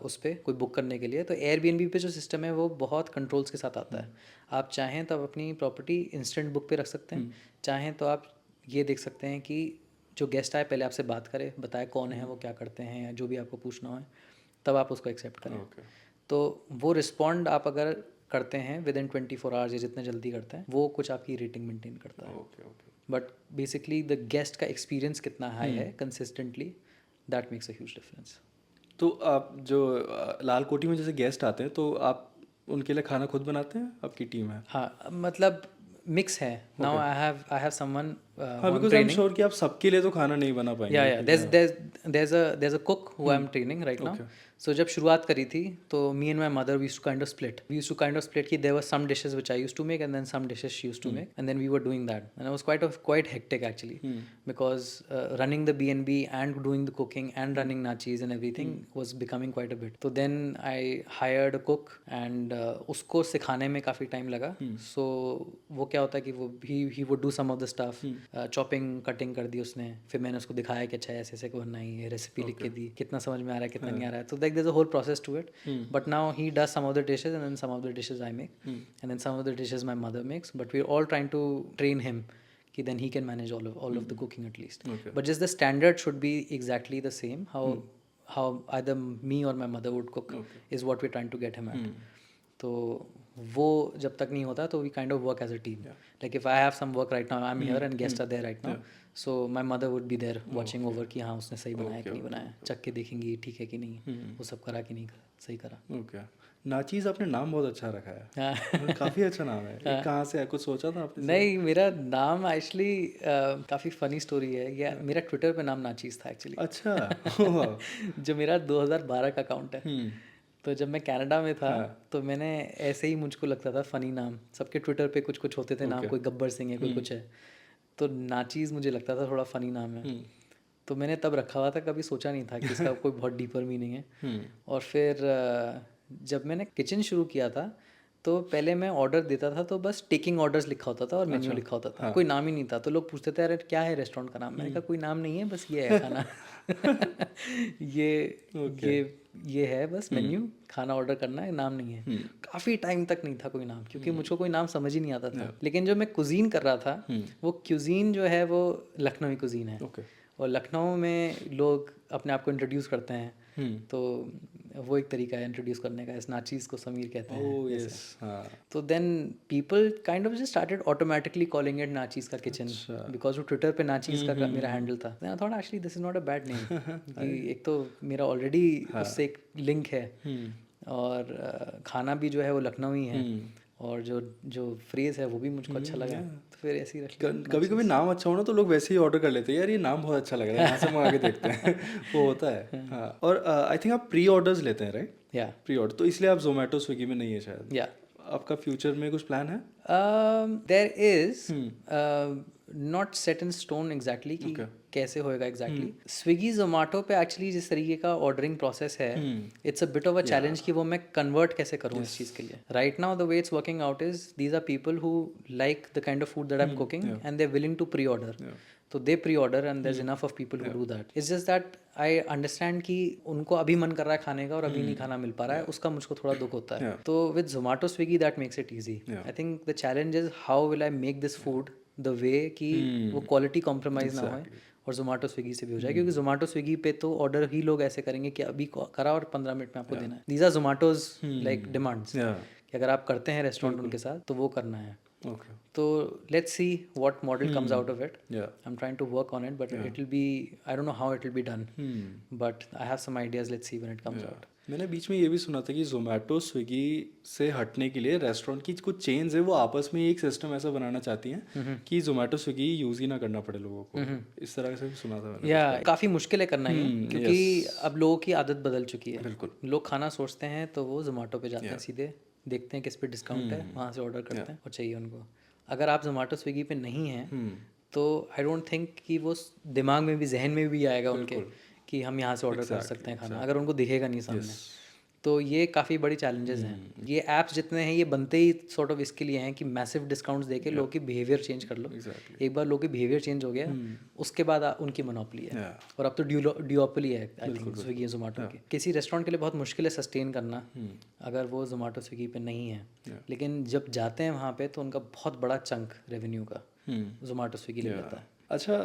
उस पर कोई बुक करने के लिए, तो एयरबीएनबी पे जो सिस्टम है वो बहुत कंट्रोल्स के साथ आता है। आप चाहें तो आप अपनी प्रॉपर्टी इंस्टेंट बुक पे रख सकते हैं, चाहें तो आप ये देख सकते हैं कि जो गेस्ट आए पहले आपसे बात करे, बताए कौन है वो, क्या करते हैं, या जो भी आपको पूछना हो तब आप उसको एक्सेप्ट करें। तो वो रिस्पॉन्ड आप अगर करते हैं विद इन 24 आवर्स या जितने जल्दी करते हैं, वो कुछ आपकी रेटिंग मेंटेन करता है। बट बेसिकली द गेस्ट का एक्सपीरियंस कितना हाई है consistently, that makes a huge difference. तो आप जो लाल कोठी में जैसे गेस्ट आते हैं तो आप उनके लिए खाना खुद बनाते हैं, आपकी टीम है? हाँ, मतलब मिक्स है। नाउ आई हैव समवन हाँ, बिकॉज़ आई एम श्योर कि आप सबके लिए तो खाना नहीं बना पाएंगे। या there's a cook who I'm training right now. So जब शुरुआत करी थी तो me and my mother we used to kind of split. We used to kind of split कि there were some dishes which I used to make and then some dishes she used to make, and then we were doing that, and it was quite hectic actually, because running the B&B and doing the cooking and running nachis and everything was becoming quite a bit. तो then I hired a cook and उसको सिखाने में काफ़ी time लगा। So वो क्या होता है कि वो he would do some of the stuff, chopping cutting कर दी उसने, फिर मैंने उसको दिखाया कि अच्छा ऐसे ऐसे करना ही है, रेसिपी लिख के दी, कितना समझ में आ रहा है कितना नहीं आ रहा है। तो like there is a whole process to it, but now he does some of the dishes and then some of the dishes I make and then some of the dishes my mother makes, but we are all trying to train him कि then he can manage all of the cooking at least. But just the standard should be exactly the same, how either me or my mother would cook is what we're trying to get him at. तो वो जब तक नहीं होता तो we kind of work as a team. Like if I have some work right now, I am here and guest are there right now, so my mother would be there watching over कि हाँ उसने सही बनाया कि नहीं बनाया, चख के देखेंगी ठीक है कि नहीं, वो सब करा कि नहीं करा, सही करा. ओके. नाचीज आपने नाम बहुत अच्छा रखा है. हाँ. काफ़ी अच्छा नाम है. ये कहाँ से है, कुछ सोचा था आपने? नहीं, मेरा नाम एक्चुअली काफ़ी फ़नी स्टोरी है. या मेरा ट्विटर पे नाम नाचीज़ था एक्चुअली. अच्छा. जो मेरा 2012 का अकाउंट है. तो जब मैं कनाडा में था तो मैंने ऐसे ही, मुझको लगता था फ़नी नाम, सबके ट्विटर पे कुछ कुछ होते थे नाम, कोई गब्बर सिंह है, कोई कुछ है, तो नाचीज़ मुझे लगता था थोड़ा फ़नी नाम है. तो मैंने तब रखा हुआ था, कभी सोचा नहीं था कि इसका कोई बहुत डीपर मीनिंग है. और फिर जब मैंने किचन शुरू किया था तो पहले मैं ऑर्डर देता था तो बस टेकिंग ऑर्डर्स लिखा होता था और मेन्यू लिखा होता था. कोई नाम ही नहीं था. तो लोग पूछते थे अरे क्या है रेस्टोरेंट का नाम. मैंने कहा कोई नाम नहीं है, बस ये है खाना. ये है बस मेन्यू, खाना ऑर्डर करना है, नाम नहीं है. काफ़ी टाइम तक नहीं था कोई नाम, क्योंकि मुझको कोई नाम समझ ही नहीं आता था. लेकिन जो मैं कुजीन कर रहा था, वो क्यूजीन जो है वो लखनवी कुजीन है. और लखनऊ में लोग अपने आप को इंट्रोड्यूस करते हैं, तो वो एक तरीका है इंट्रोड्यूस करने का. इस नाचीज़ को समीर कहते हैं. तो then people kind of just started automatically calling it Naacheez का किचन, बिकॉज वो ट्विटर पे नाचीज़ का मेरा हैंडल था. I thought actually this is not a bad name, कि एक तो मेरा ऑलरेडी उससे एक लिंक है, और खाना भी जो है वो लखनवी है, और जो फ्रेज है वो भी मुझको अच्छा लगा. तो फिर ऐसे ही रख लिया. कभी कभी नाम अच्छा हो ना तो लोग वैसे ही ऑर्डर कर लेते हैं, यार ये नाम बहुत अच्छा लग रहा है, यहाँ से मंगा के देखते हैं. वो होता है. हाँ. और आई थिंक आप प्री ऑर्डर्स लेते हैं, राइट? या प्री ऑर्डर, तो इसलिए आप जोमेटो स्विगी में नहीं है शायद. या आपका फ्यूचर में कुछ प्लान है? There is not set in stone exactly कि कैसे होएगा एग्जैक्टली. स्विगी जोमेटो पे एक्चुअली जिस तरीके का ऑर्डरिंग प्रोसेस है, it's a bit of a challenge कि वो मैं कन्वर्ट कैसे करूँ इस चीज़ के लिए. Right now the way it's working out is these are people who like the kind of food that I am cooking and they are willing to pre order. तो they pre order and there is enough of people who do that. It's just that I understand कि उनको अभी मन कर रहा है खाने का और अभी नहीं खाना मिल पा रहा है, उसका मुझको थोड़ा दुख होता है. तो with Zomato Swiggy that makes it easy. I think the challenge is how will I make this food the way कि वो क्वालिटी कॉम्प्रोमाइज़ ना हो और जोमेटो स्विगी से भी हो जाए. क्योंकि जोमेटो स्विगी पे तो ऑर्डर ही लोग ऐसे करेंगे कि अभी करा और 15 मिनट में आपको देना है. These are Zomatos like demands कि अगर आप करते हैं रेस्टोरेंट उनके साथ तो वो करना है. तो let's see what model comes out of it. I am trying to work on it, but it will be, I don't know how it will be done, but I have some ideas. Let's see when it comes out. मैंने बीच में ये भी सुना था कि जोमेटो स्विगी से हटने के लिए रेस्टोरेंट की कुछ चेन्स है वो आपस में एक सिस्टम ऐसा बनाना चाहती हैं कि जोमेटो स्विगी यूज़ ही ना करना पड़े लोगों को. इस तरह से भी सुना था मैंने. या काफ़ी मुश्किल है करना ही, क्योंकि अब लोगों की आदत बदल चुकी है. बिल्कुल. लोग खाना सोचते हैं तो वो जोमेटो पे जाते हैं, सीधे देखते हैं किस पे डिस्काउंट है, वहाँ से ऑर्डर करते हैं और चाहिए उनको. अगर आप जोमेटो स्विगी पे नहीं हैं तो आई डोंट थिंक कि वो दिमाग में भी, जहन में भी आएगा उनके कि हम यहाँ से ऑर्डर कर सकते हैं खाना, अगर उनको दिखेगा नहीं सामने. तो ये काफ़ी बड़ी चैलेंजेस हैं. ये ऐप्स जितने हैं ये बनते ही सॉर्ट ऑफ इसके लिए हैं कि मैसिव डिस्काउंट्स देके लोगों की बिहेवियर चेंज कर लो. एक बार लोगों की बिहेवियर चेंज हो गया उसके बाद उनकी मोनोपोली है. और अब तो ड्यूओपोली है आई थिंक स्विगी जोमेटो की. किसी रेस्टोरेंट के लिए बहुत मुश्किल है सस्टेन करना अगर वो जोमेटो स्विगी पे नहीं है. लेकिन जब जाते हैं वहाँ पे तो उनका बहुत बड़ा चंक रेवेन्यू का जोमेटो स्विगी ले लेता है. अच्छा,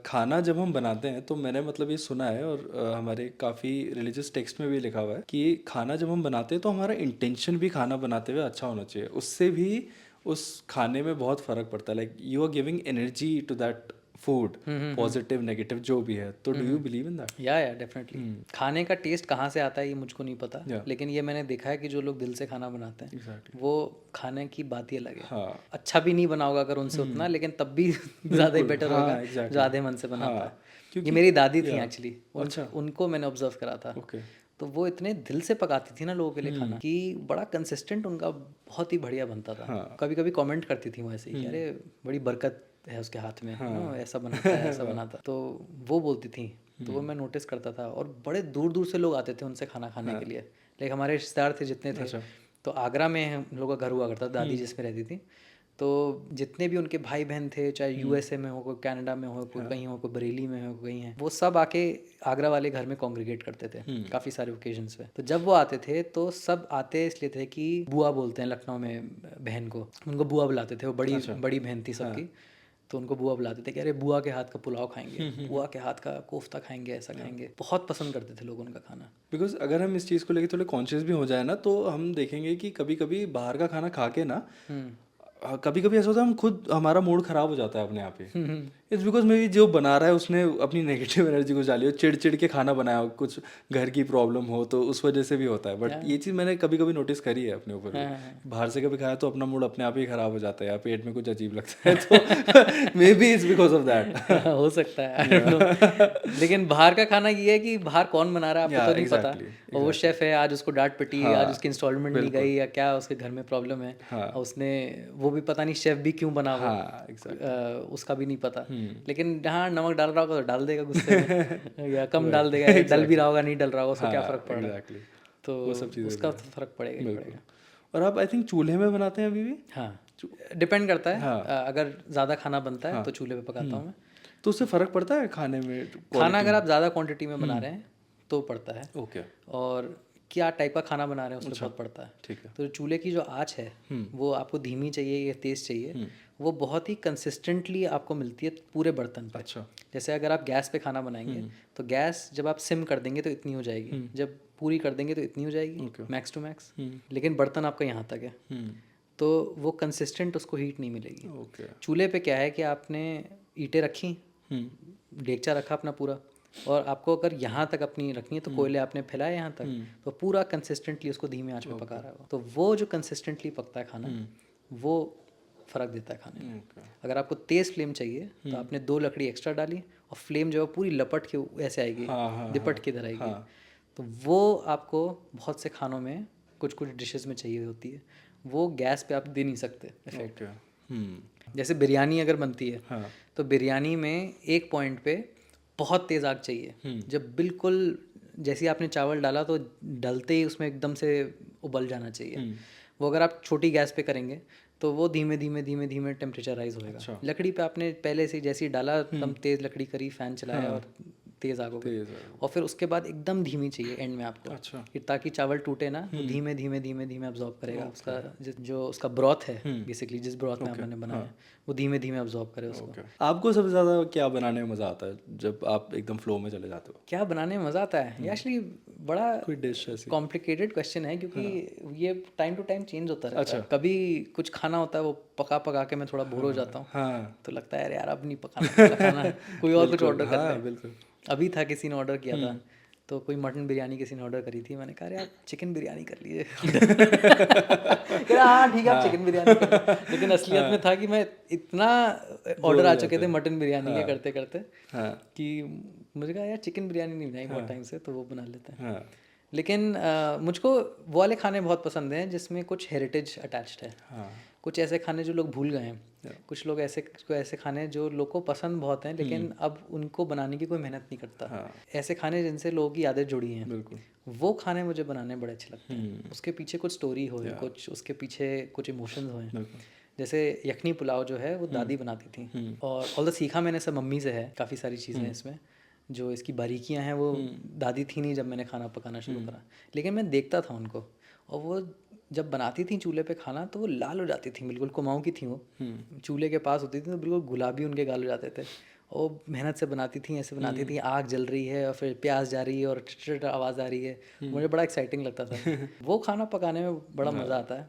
खाना जब हम बनाते हैं तो मैंने मतलब ये सुना है और हमारे काफ़ी रिलीजियस टेक्स्ट में भी लिखा हुआ है कि खाना जब हम बनाते हैं तो हमारा इंटेंशन भी खाना बनाते हुए अच्छा होना चाहिए. उससे भी उस खाने में बहुत फ़र्क पड़ता है. Like you are giving energy to that food, positive negative जो भी है. तो do you believe in that? या डेफिनेटली. खाने का टेस्ट कहाँ से आता है ये मुझको नहीं पता, लेकिन ये मैंने देखा है कि जो लोग दिल से खाना बनाते हैं वो खाने की बात ही अलग है. अच्छा भी नहीं बना होगा अगर उनसे उतना, लेकिन तब भी ज़्यादा ही बेटर होगा जो आधे मन से बनाता है. ये मेरी दादी थी एक्चुअली, उनको मैंने ऑब्जर्व करा था. तो वो इतने दिल से पकाती थी ना लोगों के लिए खाना कि बड़ा कंसिस्टेंट उनका बहुत ही बढ़िया बनता था. कभी कभी कमेंट करती थी वो ऐसे ही, अरे बड़ी बरकत है उसके हाथ में, ऐसा बनाता है ऐसा बनाता. तो वो बोलती थी, तो वो मैं नोटिस करता था. और बड़े दूर दूर से लोग आते थे उनसे खाना खाने के लिए. लाइक हमारे रिश्तेदार थे जितने थे, तो आगरा में हम लोगों का घर हुआ करता, दादी जिसमें रहती थी. तो जितने भी उनके भाई बहन थे, चाहे यूएसए में हो, कोई कनाडा में हो, कोई कहीं हो, कोई बरेली में हो, कहीं है, वो सब आके आगरा वाले घर में कॉन्ग्रीगेट करते थे काफ़ी सारे ओकेजन्स पे. तो जब वो आते थे तो सब आते इसलिए थे कि बुआ बोलते हैं लखनऊ में बहन को, उनको बुआ बुलाते थे. वो बड़ी बहन थी सबकी. तो उनको बुआ बुलाते थे कि अरे बुआ के हाथ का पुलाव खाएंगे, बुआ के हाथ का कोफ्ता खाएंगे, ऐसा खाएंगे। बहुत पसंद करते थे लोग उनका खाना। बिकॉज अगर हम इस चीज़ को लेके थोड़े कॉन्शियस भी हो जाए ना, तो हम देखेंगे कि कभी कभी बाहर का खाना खा के ना, कभी कभी ऐसा होता है हम खुद, हमारा मूड खराब हो जाता है अपने आप ही। इट्स बिकॉज मे बी जो बना रहा है उसने अपनी नेगेटिव एनर्जी को डाली हो, चिड़ चिड़ के खाना बनाया हो, कुछ घर की प्रॉब्लम हो, तो उस वजह से भी होता है। बट ये चीज़ मैंने कभी कभी नोटिस करी है अपने ऊपर भी। बाहर से कभी खाया तो अपना मूड अपने आप ही खराब हो जाता है, या पेट में कुछ अजीब लगता है, तो may be it's because of that. हो सकता है, I don't know। लेकिन बाहर का खाना ये है कि बाहर कौन बना रहा है आपको तो नहीं पता। और वो शेफ है, आज उसको डांट पिटी, आज उसकी इंस्टॉलमेंट नहीं गई, या क्या उसके घर में प्रॉब्लम है, और उसने वो भी पता नहीं शेफ भी क्यों बना वो, उसका भी नहीं पता। लेकिन जहाँ नमक डाल रहा होगा तो डाल देगा गुस्से में, या कम डाल देगा, डल भी रहा होगा नहीं डल रहा होगा, उसको क्या फ़र्क पड़ रहा है। तो उसका तो फ़र्क पड़ेगा ही पड़ेगा। और आप आई थिंक चूल्हे में बनाते हैं अभी भी? हाँ, डिपेंड करता है। अगर ज़्यादा खाना बनता है तो चूल्हे पे पकाता हूँ मैं। तो उससे फ़र्क पड़ता है खाने में? खाना अगर आप ज़्यादा क्वांटिटी में बना रहे हैं तो पड़ता है। ओके। और क्या टाइप का खाना बना रहे हैं उसमें बहुत पड़ता है। ठीक है। तो चूल्हे की जो आँच है वो आपको धीमी चाहिए या तेज़ चाहिए, वो बहुत ही कंसिस्टेंटली आपको मिलती है पूरे बर्तन पर। अच्छा। जैसे अगर आप गैस पे खाना बनाएंगे तो गैस जब आप सिम कर देंगे तो इतनी हो जाएगी, जब पूरी कर देंगे तो इतनी हो जाएगी, मैक्स टू मैक्स। लेकिन बर्तन आपका यहाँ तक है, तो वो कंसिस्टेंट उसको हीट नहीं मिलेगी। चूल्हे पे क्या है कि आपने ईंटें रखी, देगचा रखा अपना पूरा, और आपको अगर यहाँ तक अपनी रखनी है तो कोयले आपने फैलाए यहाँ तक, तो पूरा कंसिस्टेंटली उसको धीमे आंच पे पका रहा है। तो वो जो कंसिस्टेंटली पकता है खाना, वो फ़र्क देता है खाने में। अगर आपको तेज़ फ्लेम चाहिए तो आपने 2 लकड़ी एक्स्ट्रा डाली, और फ्लेम जो है पूरी लपट के ऐसे आएगी, दिपट के इधर आएगी। तो वो आपको बहुत से खानों में, कुछ कुछ डिशेस में चाहिए होती है, वो गैस पे आप दे नहीं सकते इफेक्ट। जैसे बिरयानी अगर बनती है तो बिरयानी में एक पॉइंट पे बहुत तेज़ आग चाहिए, जब बिल्कुल जैसे आपने चावल डाला तो डलते ही उसमें एकदम से उबल जाना चाहिए। वो अगर आप छोटी गैस पे करेंगे तो वो धीमे धीमे धीमे धीमे टेम्परेचर राइज होएगा। लकड़ी पे आपने पहले से जैसे ही डाला एकदम तेज़ लकड़ी करी, फ़ैन चलाया और तेज़ आग हो गई, और फिर उसके बाद एकदम धीमी चाहिए एंड में आपको। अच्छा। ताकि चावल टूटे ना, वो धीमे धीमे धीमे धीमे अब्जॉर्ब करेगा उसका जो उसका ब्रॉथ है, बेसिकली जिस ब्रॉथ में आपने बनाया है वो धीमे धीमे अब्जॉर्ब करे उसको। आपको सबसे ज़्यादा क्या बनाने में मज़ा आता है जब आप एकदम फ्लो में चले जाते हो? क्या बनाने में मज़ा आता है? ये एक्चुअली बड़ा कोई डिश ऐसी कॉम्प्लिकेटेड क्वेश्चन है, क्योंकि ये टाइम टू टाइम चेंज होता रहता है। कभी कुछ खाना होता है वो पका पका के मैं थोड़ा बोर हो जाता हूँ, तो लगता है यार अब नहीं पकाना खाना, कोई और कुछ ऑर्डर कर ले। बिल्कुल। अभी था किसी ने ऑर्डर किया था, तो कोई मटन बिरयानी किसी ने ऑर्डर करी थी, मैंने कहा यार चिकन बिरयानी कर लीजिए। हाँ ठीक है आप चिकन बिरयानी कर लीजिए। लेकिन असलियत में था कि मैं इतना ऑर्डर आ चुके थे मटन बिरयानी के करते करते कि मुझे कहा यार चिकन बिरयानी नहीं बनाई बहुत टाइम से, तो वो बना लेते हैं। लेकिन मुझको वो वाले खाने बहुत पसंद हैं जिसमें कुछ हेरिटेज अटैच्ड है। कुछ ऐसे खाने जो लोग भूल गए हैं, कुछ लोग ऐसे खाने जो लोग को पसंद बहुत हैं लेकिन अब उनको बनाने की कोई मेहनत नहीं करता। ऐसे खाने जिनसे लोगों की यादें जुड़ी हैं, बिल्कुल वो खाने मुझे बनाने बड़े अच्छे लगते हैं। उसके पीछे कुछ स्टोरी हो, कुछ उसके पीछे कुछ इमोशंस हो। जैसे यखनी पुलाव जो है वो दादी बनाती थी, और ऑल द सीखा मैंने सब मम्मी से है, काफ़ी सारी चीज़ें इसमें जो इसकी बारीकियां हैं वो दादी थी नहीं जब मैंने खाना पकाना शुरू करा, लेकिन मैं देखता था उनको, और वो जब बनाती थी चूल्हे पे खाना तो वो लाल हो जाती थी, बिल्कुल कुमाऊँ की थी वो, चूल्हे के पास होती थी तो बिल्कुल गुलाबी उनके गाल हो जाते थे। और मेहनत से बनाती थी, ऐसे बनाती थी, आग जल रही है और फिर प्याज जा रही है और टिट आवाज़ आ रही है, मुझे बड़ा एक्साइटिंग लगता था। वो खाना पकाने में बड़ा मज़ा आता है,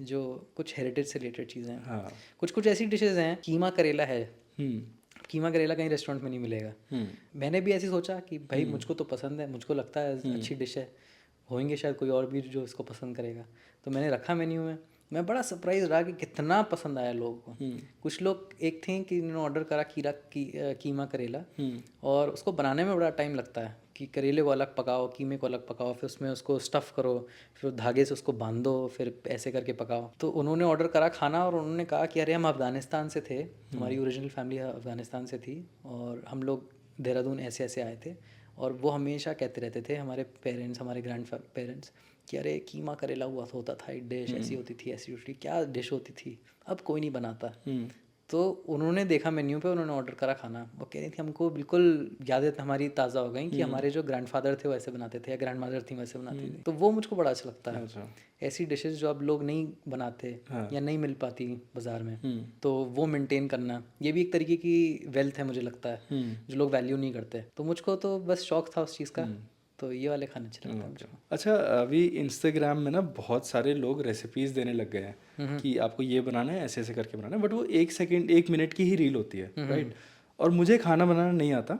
जो कुछ हेरिटेज से रिलेटेड चीज़ें हैं। कुछ कुछ ऐसी डिशेज़ हैं, कीमा करेला है, कीमा करेला कहीं रेस्टोरेंट में नहीं मिलेगा। मैंने भी ऐसे सोचा कि भाई मुझको तो पसंद है, मुझको लगता है अच्छी डिश है, होंगे शायद कोई और भी जो इसको पसंद करेगा, तो मैंने रखा मेन्यू में। मैं बड़ा सरप्राइज रहा कि कितना पसंद आया लोगों को। कुछ लोग एक थे कि इन्होंने ऑर्डर करा कीमा करेला, और उसको बनाने में बड़ा टाइम लगता है कि करेले को अलग पकाओ, कीमे को अलग पकाओ, फिर उसमें उसको स्टफ़ करो, फिर धागे से उसको बांधो, फिर ऐसे करके पकाओ। तो उन्होंने ऑर्डर करा खाना, और उन्होंने कहा कि अरे हम अफ़गानिस्तान से थे, हमारी ओरिजिनल फैमिली अफ़गानिस्तान से थी, और हम लोग देहरादून ऐसे ऐसे आए थे, और वो हमेशा कहते रहते थे हमारे पेरेंट्स, हमारे ग्रैंड पेरेंट्स, कि अरे कीमा करेला हुआ होता था एक डिश, ऐसी होती थी, ऐसी होती थी, क्या डिश होती थी, अब कोई नहीं बनाता। तो उन्होंने देखा मेन्यू पे, उन्होंने ऑर्डर करा खाना, वो कह रही थी हमको बिल्कुल यादें हमारी ताज़ा हो गई कि हमारे जो ग्रैंडफादर थे वैसे बनाते थे या ग्रैंड मदर थी वैसे बनाती थी। तो वो मुझको बड़ा अच्छा लगता है। अच्छा। ऐसी डिशेस जो अब लोग नहीं बनाते या नहीं मिल पाती बाजार में, तो वो मेंटेन करना, ये भी एक तरीके की वेल्थ है मुझे लगता है, जो लोग वैल्यू नहीं करते। तो मुझको तो बस शौक था उस चीज़ का, तो ये वाले खाने अच्छे लगते हैं मुझको। अच्छा, अभी इंस्टाग्राम में ना बहुत सारे लोग रेसिपीज देने लग गए हैं कि आपको ये बनाना है, ऐसे ऐसे करके बनाना है, बट वो 1 मिनट की ही रील होती है, राइट? और मुझे खाना बनाना नहीं आता,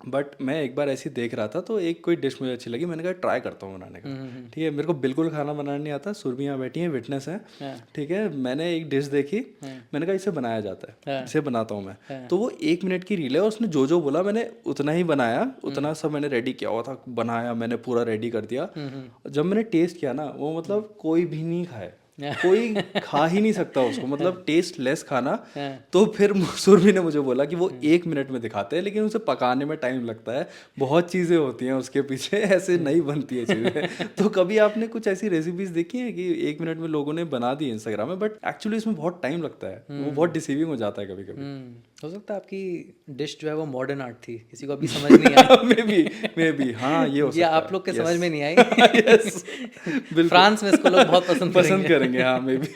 बट मैं एक बार ऐसे ही देख रहा था तो एक कोई डिश मुझे अच्छी लगी, मैंने कहा ट्राई करता हूँ बनाने का। ठीक है, मेरे को बिल्कुल खाना बनाना नहीं आता, सुरभि यहाँ बैठी है, विटनेस है। ठीक है, मैंने एक डिश देखी, मैंने कहा इसे बनाया जाता है, इसे बनाता हूँ मैं। तो वो 1 मिनट की रील है, उसने जो जो बोला मैंने उतना ही बनाया, उतना सब मैंने रेडी किया हुआ था, बनाया मैंने, पूरा रेडी कर दिया। जब मैंने टेस्ट किया ना, वो मतलब कोई भी नहीं खाए, कोई खा ही नहीं सकता उसको, मतलब टेस्ट लेस खाना। तो फिर सुरभि ने मुझे बोला कि वो 1 मिनट में दिखाते हैं, लेकिन उसे पकाने में टाइम लगता है, बहुत चीज़ें होती हैं उसके पीछे, ऐसे नहीं बनती है चीज़ें। तो कभी आपने कुछ ऐसी रेसिपीज देखी हैं कि 1 मिनट में लोगों ने बना दी इंस्टाग्राम में, बट एक्चुअली इसमें बहुत टाइम लगता है, वो बहुत डिसीविंग हो जाता है कभी कभी। हो सकता है आपकी डिश जो है वो मॉडर्न आर्ट थी, किसी को अभी समझ नहीं आई। मे बी हाँ, ये हो सकता है। आप लोग के समझ में नहीं आई। यस, बिल्कुल। फ्रांस में इसको लोग बहुत पसंद करेंगे, हाँ, मे बी।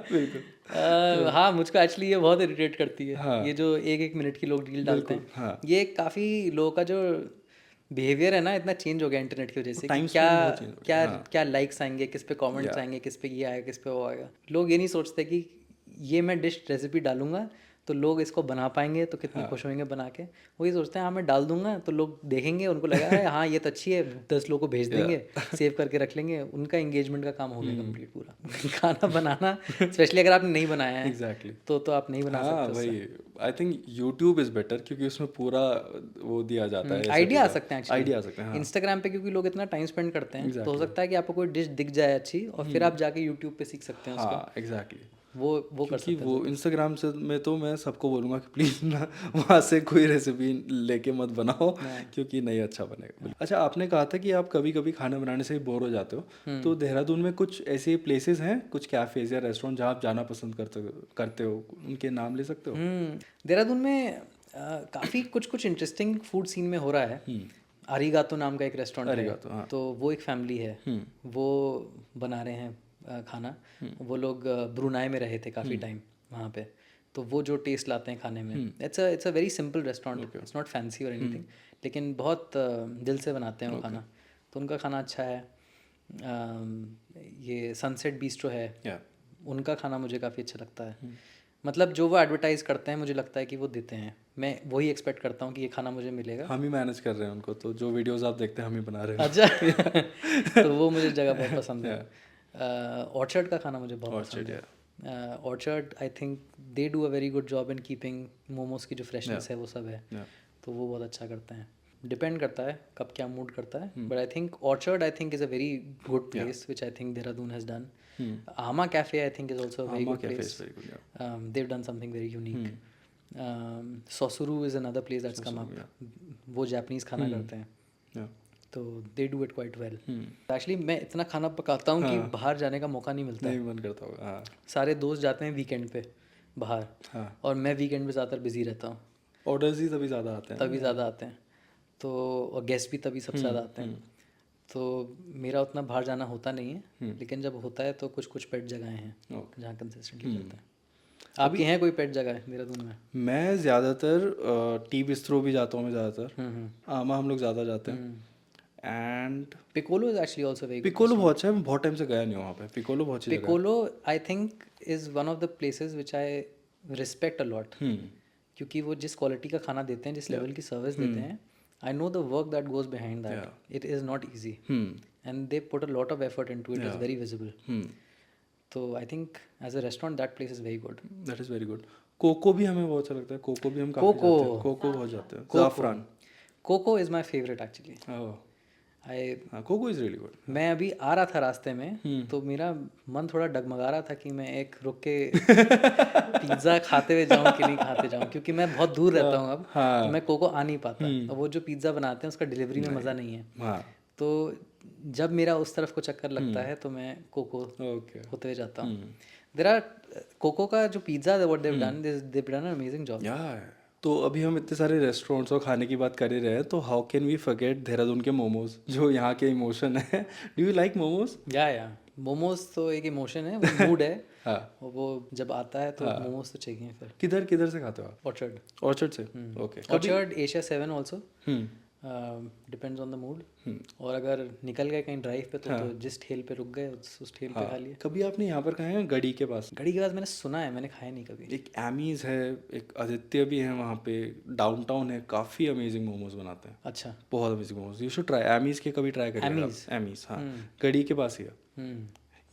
बिल्कुल। हाँ, मुझको एक्चुअली ये बहुत इरिटेट करती है, ये जो 1-1 मिनट की लोग रील डालते हैं। हाँ। ये काफ़ी लोगों का जो बिहेवियर है ना, इतना चेंज हो गया इंटरनेट की वजह से कि क्या लाइक्स आएंगे, किस पे कमेंट्स आएंगे, किस पे ये आएगा, किस पे वो आएगा। लोग ये नहीं सोचते कि ये मैं डिश रेसिपी डालूंगा तो लोग इसको बना पाएंगे तो कितने खुश होंगे बना के। वो ये सोचते हैं हाँ मैं डाल दूंगा तो लोग देखेंगे, उनको लगा है हाँ ये तो अच्छी है, 10 लोगों को भेज देंगे, सेव करके रख लेंगे, उनका एंगेजमेंट का काम हो गया कंप्लीट पूरा। खाना बनाना, स्पेशली अगर आपने नहीं बनाया है एग्जैक्टली, तो आप नहीं बना सकते। भाई I think YouTube is better, क्योंकि उसमें पूरा वो दिया जाता है, आइडिया आ सकते हैं, आइडिया आ सकते हैं। इंस्टाग्राम पे क्योंकि लोग इतना टाइम स्पेंड करते हैं, तो हो सकता है कि आपको कोई डिश दिख जाए अच्छी और फिर आप जाके यूट्यूब पे सीख सकते हैं उसको। हाँ, एग्जैक्टली, वो कर सकते हैं। वो इंस्टाग्राम से में तो मैं सबको बोलूँगा कि प्लीज़ ना वहाँ से कोई रेसिपी लेके मत बनाओ, क्योंकि नहीं अच्छा बनेगा। अच्छा, आपने कहा था कि आप कभी कभी खाना बनाने से ही बोर हो जाते हो, तो देहरादून में कुछ ऐसे प्लेसेस हैं, कुछ कैफ़ेज़ या रेस्टोरेंट जहाँ आप जाना पसंद करते हो, उनके नाम ले सकते हो? देहरादून में काफ़ी कुछ इंटरेस्टिंग फूड सीन में हो रहा है। अरिगातो नाम का एक रेस्टोरेंट है, तो वो एक फैमिली है, वो बना रहे हैं खाना। वो लोग ब्रुनाई में रहे थे काफ़ी टाइम वहाँ पे, तो वो जो टेस्ट लाते हैं खाने में, it's a very simple restaurant, it's not fancy और एनीथिंग, लेकिन बहुत दिल से बनाते हैं वो खाना, तो उनका खाना अच्छा है। ये सनसेट बिस्ट्रो है, उनका खाना मुझे काफ़ी अच्छा लगता है। मतलब जो वो एडवर्टाइज़ करते हैं मुझे लगता है कि वो देते हैं, मैं वही एक्सपेक्ट करता हूँ कि ये खाना मुझे मिलेगा। हम ही मैनेज कर रहे हैं उनको, तो जो वीडियोस आप देखते हैं हम ही बना रहे हैं। अच्छा। तो वो मुझे जगह बहुत पसंद है। ऑर्चर्ड का खाना मुझे बहुत पसंद है। Orchard I think they do a very good job in keeping momos की जो फ्रेशनेस है वो सब है, तो वो बहुत अच्छा करते हैं। डिपेंड करता है कब क्या मूड करता है, but I think orchard I think is a very good place which I think Dehradun has done. Ama Cafe I think is also a very good place. Is very good, yeah. They've done something very unique. Sosuru is another place that's come up. वो Japanese खाना करते हैं, तो they do it quite well. Actually मैं इतना खाना पकाता हूँ कि बाहर जाने का मौका नहीं मिलता, नहीं मन करता होगा। सारे दोस्त जाते हैं वीकेंड पे बाहर, और मैं वीकेंड पे ज़्यादातर बिजी रहता हूँ। ऑर्डर्स ही तभी ज़्यादा आते हैं, तो और गेस्ट भी तभी सबसे ज़्यादा आते हैं, तो मेरा उतना बाहर जाना होता नहीं है, लेकिन जब होता है तो कुछ पेट जगहें हैं जहाँ कंसिस्टेंटली करते हैं। आपकी हैं कोई पेट जगह है देहरादून में? मैं ज़्यादातर टी बिस्ट्रो भी जाता हूँ, मैं ज़्यादातर आमा हम लोग ज़्यादा जाते हैं, and Piccolo is actually also very good. Piccolo बहुत अच्छा है, मैं बहुत टाइम से गया नहीं हूँ वहाँ पे। पिकोलो बहुत अच्छी जगह है। Piccolo I think is one of the places which I respect a lot, क्योंकि वो जिस क्वालिटी का खाना देते हैं, जिस लेवल की सर्विस देते हैं, I know the work that goes behind that. It is not easy, and they put a lot of effort into it. It's very visible. So I think as a restaurant, that place is very good. That is very good. कोको भी हमें बहुत अच्छा लगता है। Cocoa भी हम काफी जाते हैं। कोको बहुत जाते हैं। Zaafran. Koko is my favorite actually. Koko is really good. मैं अभी आ रहा था रास्ते में, तो मेरा मन थोड़ा डगमगा रहा था कि मैं एक रुक के पिज़्ज़ा खाते हुए जाऊँ कि नहीं खाते जाऊँ, क्योंकि मैं बहुत दूर रहता हूँ अब, तो मैं कोको आ नहीं पाता, और वो जो पिज़्ज़ा बनाते हैं उसका डिलीवरी में मज़ा नहीं है। तो जब मेरा उस तरफ को चक्कर लगता है तो मैं कोको ओके होते हुए जाता हूँ. देर आर कोको का जो pizza what they've done, they've done an amazing job. या तो अभी हम इतने सारे रेस्टोरेंट्स और खाने की बात कर ही रहे हैं, तो how can we forget Dehradun के मोमोज जो यहाँ के इमोशन है. Do you like momos? या मोमोज तो एक इमोशन है, वो मूड है. हाँ. और वो जब आता है तो मोमोज तो चाहिए फिर. किधर किधर से खाते हो आप? ऑर्चर्ड. ऑर्चर्ड से. Okay. Orchard, Asia 7 also. Hmm. Depends on the mood. और अगर निकल गए कहीं ड्राइव पे तो जिस ठेल पे रुक गए उस ठेल पे खा लिया. कभी आपने यहाँ पर खाए हैं गढ़ी के पास? गढ़ी के बाद मैंने सुना है, मैंने खाया नहीं कभी. एक एमीज है, एक आदित्य भी है वहाँ पे, डाउनटाउन है, काफ़ी अमेजिंग मोमोज बनाते हैं. अच्छा. बहुत amazing momos. You should try Emmys के, कभी ट्राई करिए. एमीज हाँ, गढ़ी के पास ही है.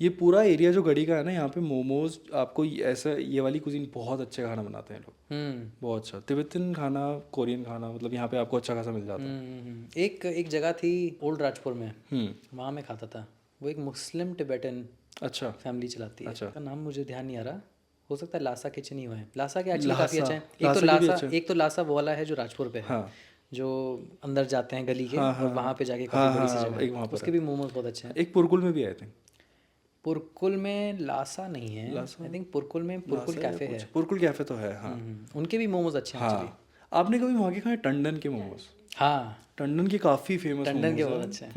ये पूरा एरिया जो गढ़ी का है ना, यहाँ पे मोमोज आपको ऐसा ये वाली कुजीन बहुत अच्छे खाना बनाते हैं लोग. बहुत अच्छा तिब्बतन खाना, कोरियन खाना, मतलब यहाँ पे आपको अच्छा खासा मिल जाता है. एक जगह थी ओल्ड राजपुर में, वहाँ मैं खाता था. वो एक मुस्लिम टिबेटन अच्छा फैमिली चलाती है. अच्छा. का नाम मुझे ध्यान नहीं आ रहा. हो सकता है लासा किचन ही हुआ है. लासा के एक्चुअली लासा, काफ़ी अच्छे हैं. एक तो लासा वो वाला है जो राजपुर पे है. हाँ. जो अंदर जाते हैं गली के और वहाँ पे जाके काफ़ी बड़ी सी जगह एक वहाँ है. उसके भी मोमोज बहुत अच्छे हैं. एक पुरकुल में भी आए थे. पुरकुल में लासा नहीं है. आई थिंक पुरकुल में पुरकुल कैफे है. पुरकुल कैफे तो है हाँ. उनके भी मोमोज अच्छे हैं एक्चुअली. हाँ. आपने कभी वहाँ के खाए टंडन के मोमोज? हाँ, टंडन के काफ़ी फेमस. टंडन के बहुत अच्छे हैं.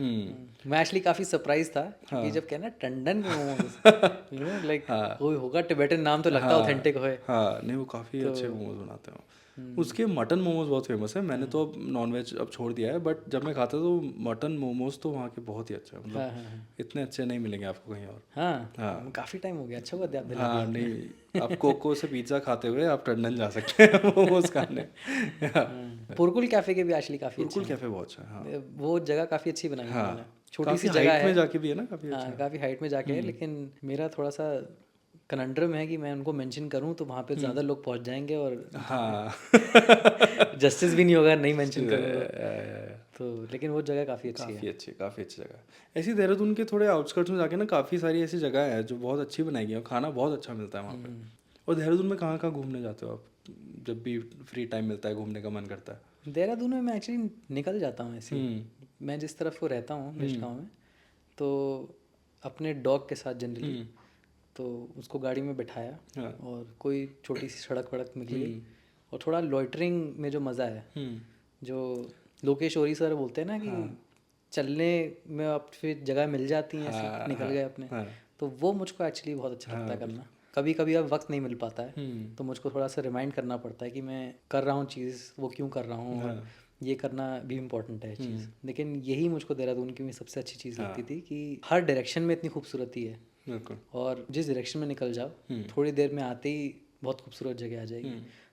मैं एक्चुअली काफ़ी सरप्राइज था कि जब कहना टंडन के मोमोज, यू नो लाइक कोई होगा टिबेटन नाम तो लगता ऑथेंटिक होए. हाँ नहीं, वो काफ़ी अच्छे मोमोज बनाते हैं. उसके मटन मोमोज बहुत फेमस है. मैंने तो अब नॉनवेज अब छोड़ दिया है, बट जब मैं खाता तो मटन मोमोज तो वहाँ के बहुत ही अच्छे हैं. मतलब इतने अच्छे नहीं मिलेंगे आपको कहीं और. हाँ, काफ़ी टाइम हो गया. अच्छा हुआ आप दिला. हाँ नहीं, आप कोको से पिज्ज़ा खाते हुए आप टंडन जा सकते हैं मोमोज खाने. पुरकुल कैफे के भी एक्चुअली काफ़ी पुरकुल कैफे बहुत अच्छा है. हाँ. वो जगह काफ़ी अच्छी बनाई है उन्होंने. छोटी सी काफी जगह हाइट है. में जाके भी है ना, काफ़ी अच्छा. हाँ, काफ़ी हाइट में जाके है. लेकिन मेरा थोड़ा सा कनंड्रम है कि मैं उनको मेंशन करूं तो वहाँ पे ज़्यादा लोग पहुँच जाएंगे और हाँ जस्टिस भी नहीं होगा नहीं मेंशन करूँगा तो. लेकिन वो जगह काफ़ी अच्छी है. काफ़ी अच्छी जगह है. ऐसी देहरादून के थोड़े आउटस्कर्ट्स में जाके ना काफ़ी सारी ऐसी जगह है जो बहुत अच्छी बनाई गई है. खाना बहुत अच्छा मिलता है वहाँ पे. और देहरादून में कहाँ कहाँ घूमने जाते हो आप, जब भी फ्री टाइम मिलता है, घूमने का मन करता है? देहरादून में मैं एक्चुअली निकल जाता हूँ ऐसे. मैं जिस तरफ को रहता हूँ निष्काम में, तो अपने डॉग के साथ जनरली तो उसको गाड़ी में बिठाया और कोई छोटी सी सड़क वड़क निकली और थोड़ा लॉइटरिंग में जो मज़ा है, जो लोकेश ओरी सर बोलते हैं ना कि चलने में अब फिर जगह मिल जाती हैं ऐसे निकल गए अपने, तो वो मुझको एक्चुअली बहुत अच्छा लगता है करना. कभी कभी अब वक्त नहीं मिल पाता है तो मुझको थोड़ा सा रिमाइंड करना पड़ता है कि मैं कर रहा हूँ चीज़, वो क्यों कर रहा हूँ, और ये करना भी इम्पोर्टेंट है चीज़. लेकिन यही मुझको देहरादून की में सबसे अच्छी चीज़ लगती थी कि हर डायरेक्शन में इतनी खूबसूरती है. और जिस डायरेक्शन में निकल जाओ थोड़ी देर में आते ही बहुत खूबसूरत जगह आ जाएगी.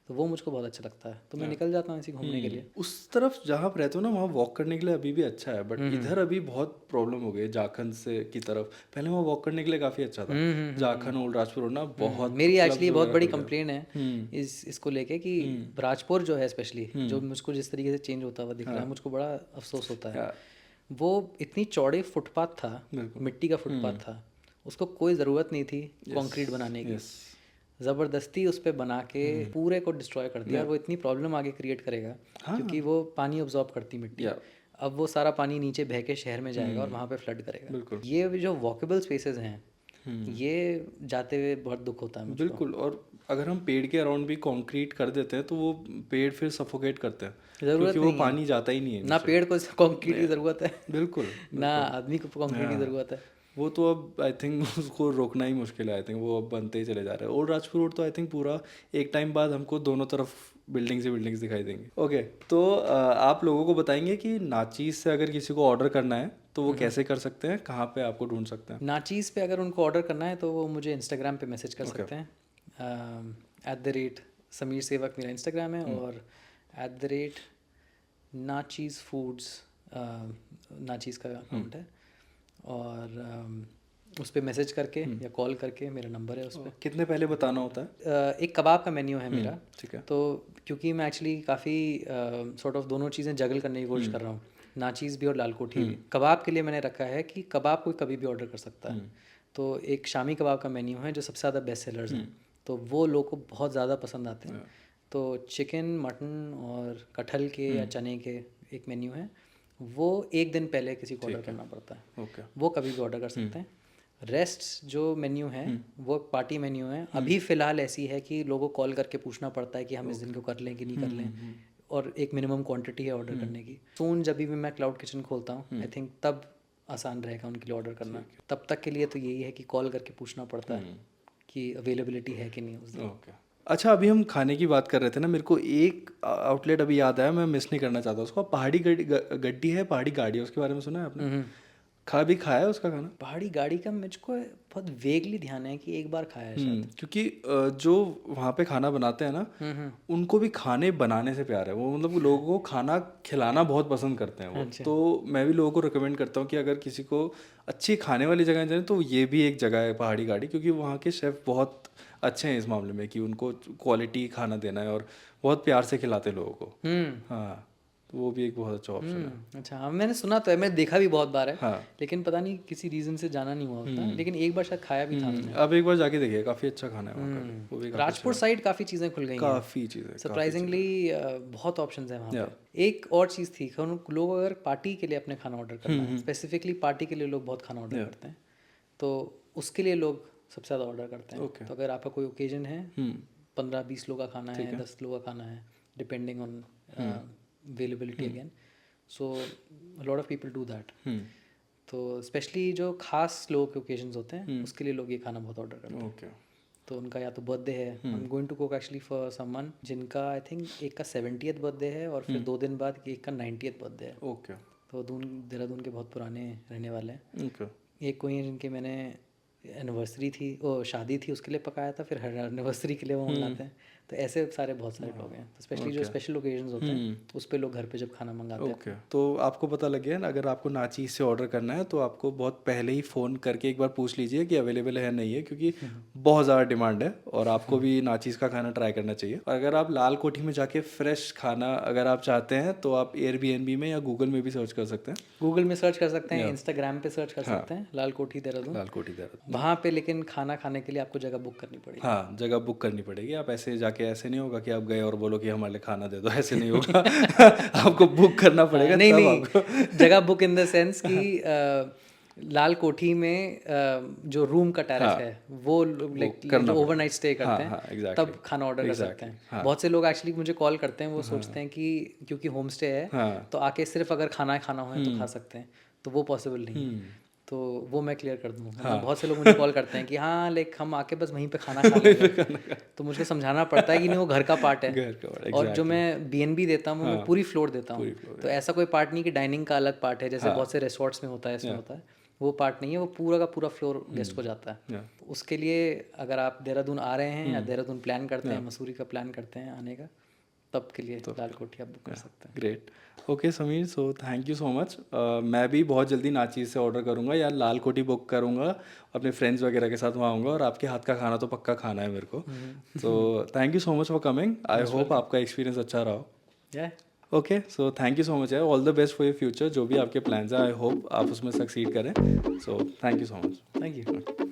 तो वो मुझको बहुत अच्छा लगता है, तो मैं निकल जाता हूँ ऐसे घूमने के लिए. उस तरफ जहाँ आप रहते हो ना, वहाँ वॉक करने के लिए अभी भी अच्छा है, बट इधर अभी बहुत प्रॉब्लम हो गई है जाखन से की तरफ. पहले वहाँ वॉक करने के लिए काफ़ी अच्छा था. जाखन ओल्ड राजपुर ना बहुत. मेरी एक्चुअली बहुत बड़ी कंप्लेन है इसको लेके कि राजपुर जो है स्पेशली, जो मुझको जिस तरीके से चेंज होता हुआ दिख रहा है, मुझको बड़ा अफसोस होता है. वो इतनी चौड़े फुटपाथ था, मिट्टी का फुटपाथ था, उसको कोई ज़रूरत नहीं थी कंक्रीट बनाने की. ज़बरदस्ती उस पर बना के पूरे को डिस्ट्रॉय कर दिया. और वो इतनी प्रॉब्लम आगे क्रिएट करेगा क्योंकि वो पानी ऑब्जॉर्ब करती मिट्टी. अब वो सारा पानी नीचे बह के शहर में जाएगा और वहाँ पे फ्लड करेगा. ये जो वॉकेबल स्पेसेस हैं, ये जाते हुए बहुत दुख होता है. बिल्कुल. और अगर हम पेड़ के अराउंड भी कंक्रीट कर देते हैं तो वो पेड़ फिर सफोकेट करते हैं क्योंकि वो पानी जाता ही नहीं है. ना पेड़ को कंक्रीट की ज़रूरत है, बिल्कुल, ना आदमी को कंक्रीट की ज़रूरत है. वो तो अब आई थिंक उसको रोकना ही मुश्किल है. आई थिंक वो अब बनते ही चले जा रहे हैं. ओल्ड राजपुर रोड तो आई थिंक पूरा एक टाइम बाद हमको दोनों तरफ बिल्डिंग्स दिखाई देंगी. ओके, तो आप लोगों को बताएंगे कि नाचीज़ से अगर किसी को ऑर्डर करना है तो वो कैसे कर सकते हैं, कहाँ पे आपको ढूंढ सकते हैं? नाचीज़ पे अगर उनको ऑर्डर करना है तो वो मुझे इंस्टाग्राम पे मैसेज कर सकते हैं. @समीर सेवक मेरा इंस्टाग्राम है, और @नाचीज़ फूड्स नाचीज़ का अकाउंट है. और उस पर मैसेज करके या कॉल करके, मेरा नंबर है उस पर. कितने पहले बताना होता है? एक कबाब का मेन्यू है मेरा. ठीक है. तो क्योंकि मैं एक्चुअली काफ़ी सॉर्ट ऑफ दोनों चीज़ें जगल करने की कोशिश कर रहा हूँ, नाचीज़ भी और लाल कोठी भी. कबाब के लिए मैंने रखा है कि कबाब कोई कभी भी ऑर्डर कर सकता है. तो एक शामी कबाब का मेन्यू है जो सबसे ज़्यादा बेस्ट सेलर्स हैं, तो वो लोग को बहुत ज़्यादा पसंद आते हैं. तो चिकन, मटन और कटहल के या चने के एक मेन्यू है. वो एक दिन पहले किसी को ऑर्डर करना पड़ता है। ओके वो कभी भी ऑर्डर कर सकते हैं। रेस्ट जो मेन्यू है वो पार्टी मेन्यू है। अभी फ़िलहाल ऐसी है कि लोगों को कॉल करके पूछना पड़ता है कि हम इस दिन को कर लें कि नहीं कर लें, और एक मिनिमम क्वांटिटी है ऑर्डर करने की। सून जब भी मैं क्लाउड किचन खोलता हूँ, आई थिंक तब आसान रहेगा उनके लिए ऑर्डर करना। तब तक के लिए तो यही है कि कॉल करके पूछना पड़ता है कि अवेलेबिलिटी है कि नहीं उस दिन। ओके। अच्छा, अभी हम खाने की बात कर रहे थे ना, मेरे को एक आउटलेट अभी याद आया, मैं मिस नहीं करना चाहता उसको। पहाड़ी गड्डी है, पहाड़ी गाड़ी है, उसके बारे में सुना है आपने? खाया है उसका खाना? पहाड़ी गाड़ी का मुझको बहुत वेगली ध्यान है कि एक बार खाया है शायद। क्योंकि जो वहाँ पे खाना बनाते हैं ना, उनको भी खाने बनाने से प्यार है। वो मतलब लोगों को खाना खिलाना बहुत पसंद करते हैं वो। तो मैं भी लोगों को रिकमेंड करता हूँ कि अगर किसी को अच्छी खाने वाली जगह जाए तो ये भी एक जगह है पहाड़ी गाड़ी, क्योंकि वहाँ के शेफ़ बहुत अच्छे हैं इस मामले में कि उनको क्वालिटी खाना देना है और बहुत प्यार से खिलाते हैं लोगों को। हाँ, तो वो भी एक बहुत अच्छा ऑप्शन है। अच्छा, हाँ मैंने सुना तो है, मैं देखा भी बहुत बार है। हाँ। लेकिन पता नहीं किसी रीज़न से जाना नहीं हुआ होता, लेकिन एक बार शायद खाया भी था मैंने। अब एक बार जाके देखिए, काफ़ी अच्छा खाना है वहाँ का भी। वो भी काफ़ी राजपुर साइड काफ़ी चीज़ें खुल गई हैं, काफ़ी चीज़ें सरप्राइजिंगली बहुत ऑप्शंस हैं वहाँ पे। एक और चीज़ थी, लोग अगर पार्टी के लिए अपने खाना ऑर्डर करना है, स्पेसिफिकली पार्टी के लिए लोग बहुत खाना ऑर्डर करते हैं, तो उसके लिए लोग सबसे ज़्यादा ऑर्डर करते हैं। तो अगर आपका कोई ओकेजन है, 15-20 लोग का खाना है, 10 लोग का खाना है, depending on availability again, so lot of people do that. तो स्पेशली जो खास लोगों के ओकेजन्स होते हैं उसके लिए लोग ये खाना बहुत ऑर्डर करते हैं। ओके। तो उनका या तो बर्थडे है, I am going to cook actually for someone जिनका आई थिंक एक का 70th बर्थडे है और फिर 2 दिन बाद एक का 90th बर्थडे है। ओके। तो देहरादून के बहुत पुराने रहने वाले हैं। ओके। एक कोई है जिनके मैंने एनिवर्सरी थी, ओ शादी थी, उसके लिए पकाया था, फिर हर एनिवर्सरी के लिए वो मंगाते हैं। तो ऐसे सारे बहुत सारे लोग हैं। तो स्पेशली जो स्पेशल ओकेजन्स होते हैं उस पे लोग घर पे जब खाना मंगाते हैं। ओके। तो आपको पता लग गया ना, अगर आपको नाचीज़ से ऑर्डर करना है तो आपको बहुत पहले ही फ़ोन करके एक बार पूछ लीजिए कि अवेलेबल है नहीं है, क्योंकि बहुत ज़्यादा डिमांड है और आपको भी नाचीज़ का खाना ट्राई करना चाहिए। और अगर आप लाल कोठी में जाके फ्रेश खाना अगर आप चाहते हैं तो आप एयरबीएनबी में या गूगल में भी सर्च कर सकते हैं। गूगल में सर्च कर सकते हैं, इंस्टाग्राम पे सर्च कर सकते हैं, लाल कोठी देहरादून। लाल कोठी देहरादून वहाँ पे लेकिन खाना खाने के लिए आपको जगह बुक करनी पड़ेगी। हाँ, जगह बुक करनी पड़ेगी। आप ऐसे जाके ऐसे नहीं होगा कि आप गए और बोलो कि हमारे लिए खाना दे दो, ऐसे नहीं होगा। आपको बुक करना पड़ेगा। नहीं तब नहीं, आपको जगह बुक इन द सेंस कि लाल कोठी में जो रूम का टैरिफ है वो जो ओवरनाइट स्टे करते हैं तब खाना ऑर्डर कर सकते हैं। बहुत से लोग एक्चुअली मुझे कॉल करते हैं, वो सोचते हैं कि क्योंकि होम स्टे है तो आके सिर्फ अगर खाना खाना हो तो खा सकते हैं, तो वो पॉसिबल नहीं है। तो वो मैं क्लियर कर दूँ। बहुत से लोग मुझे कॉल करते हैं कि हाँ लाइक हम आके बस वहीं पे खाना खा लेंगे, तो मुझे समझाना पड़ता है कि नहीं वो घर का पार्ट है। और जो मैं BNB देता हूँ मैं पूरी फ्लोर देता हूँ, तो ऐसा कोई पार्ट नहीं कि डाइनिंग का अलग पार्ट है जैसे बहुत से रिसोर्ट्स में होता है, इसमें होता है। वो पार्ट नहीं है, वो पूरा का पूरा फ्लोर गेस्ट को जाता है। उसके लिए अगर आप देहरादून आ रहे हैं या देहरादून प्लान करते हैं, मसूरी का प्लान करते हैं आने का, तब के लिए लाल कोठी आप बुक कर सकते हैं। Great. Okay Sameer, so thank you so much. मैं भी बहुत जल्दी नाचीज़ से ऑर्डर करूँगा या लाल कोठी बुक करूँगा, अपने फ्रेंड्स वगैरह के साथ वहाँ आऊँगा और आपके हाथ का खाना तो पक्का खाना है मेरे को। तो thank you so much for coming. I hope आपका एक्सपीरियंस अच्छा रहा हो। Okay, so thank you so much यार। All the best for your future. जो भी आपके प्लान्स हैं आई होप आप उसमें सक्सीड करें। सो thank you so much. Thank you.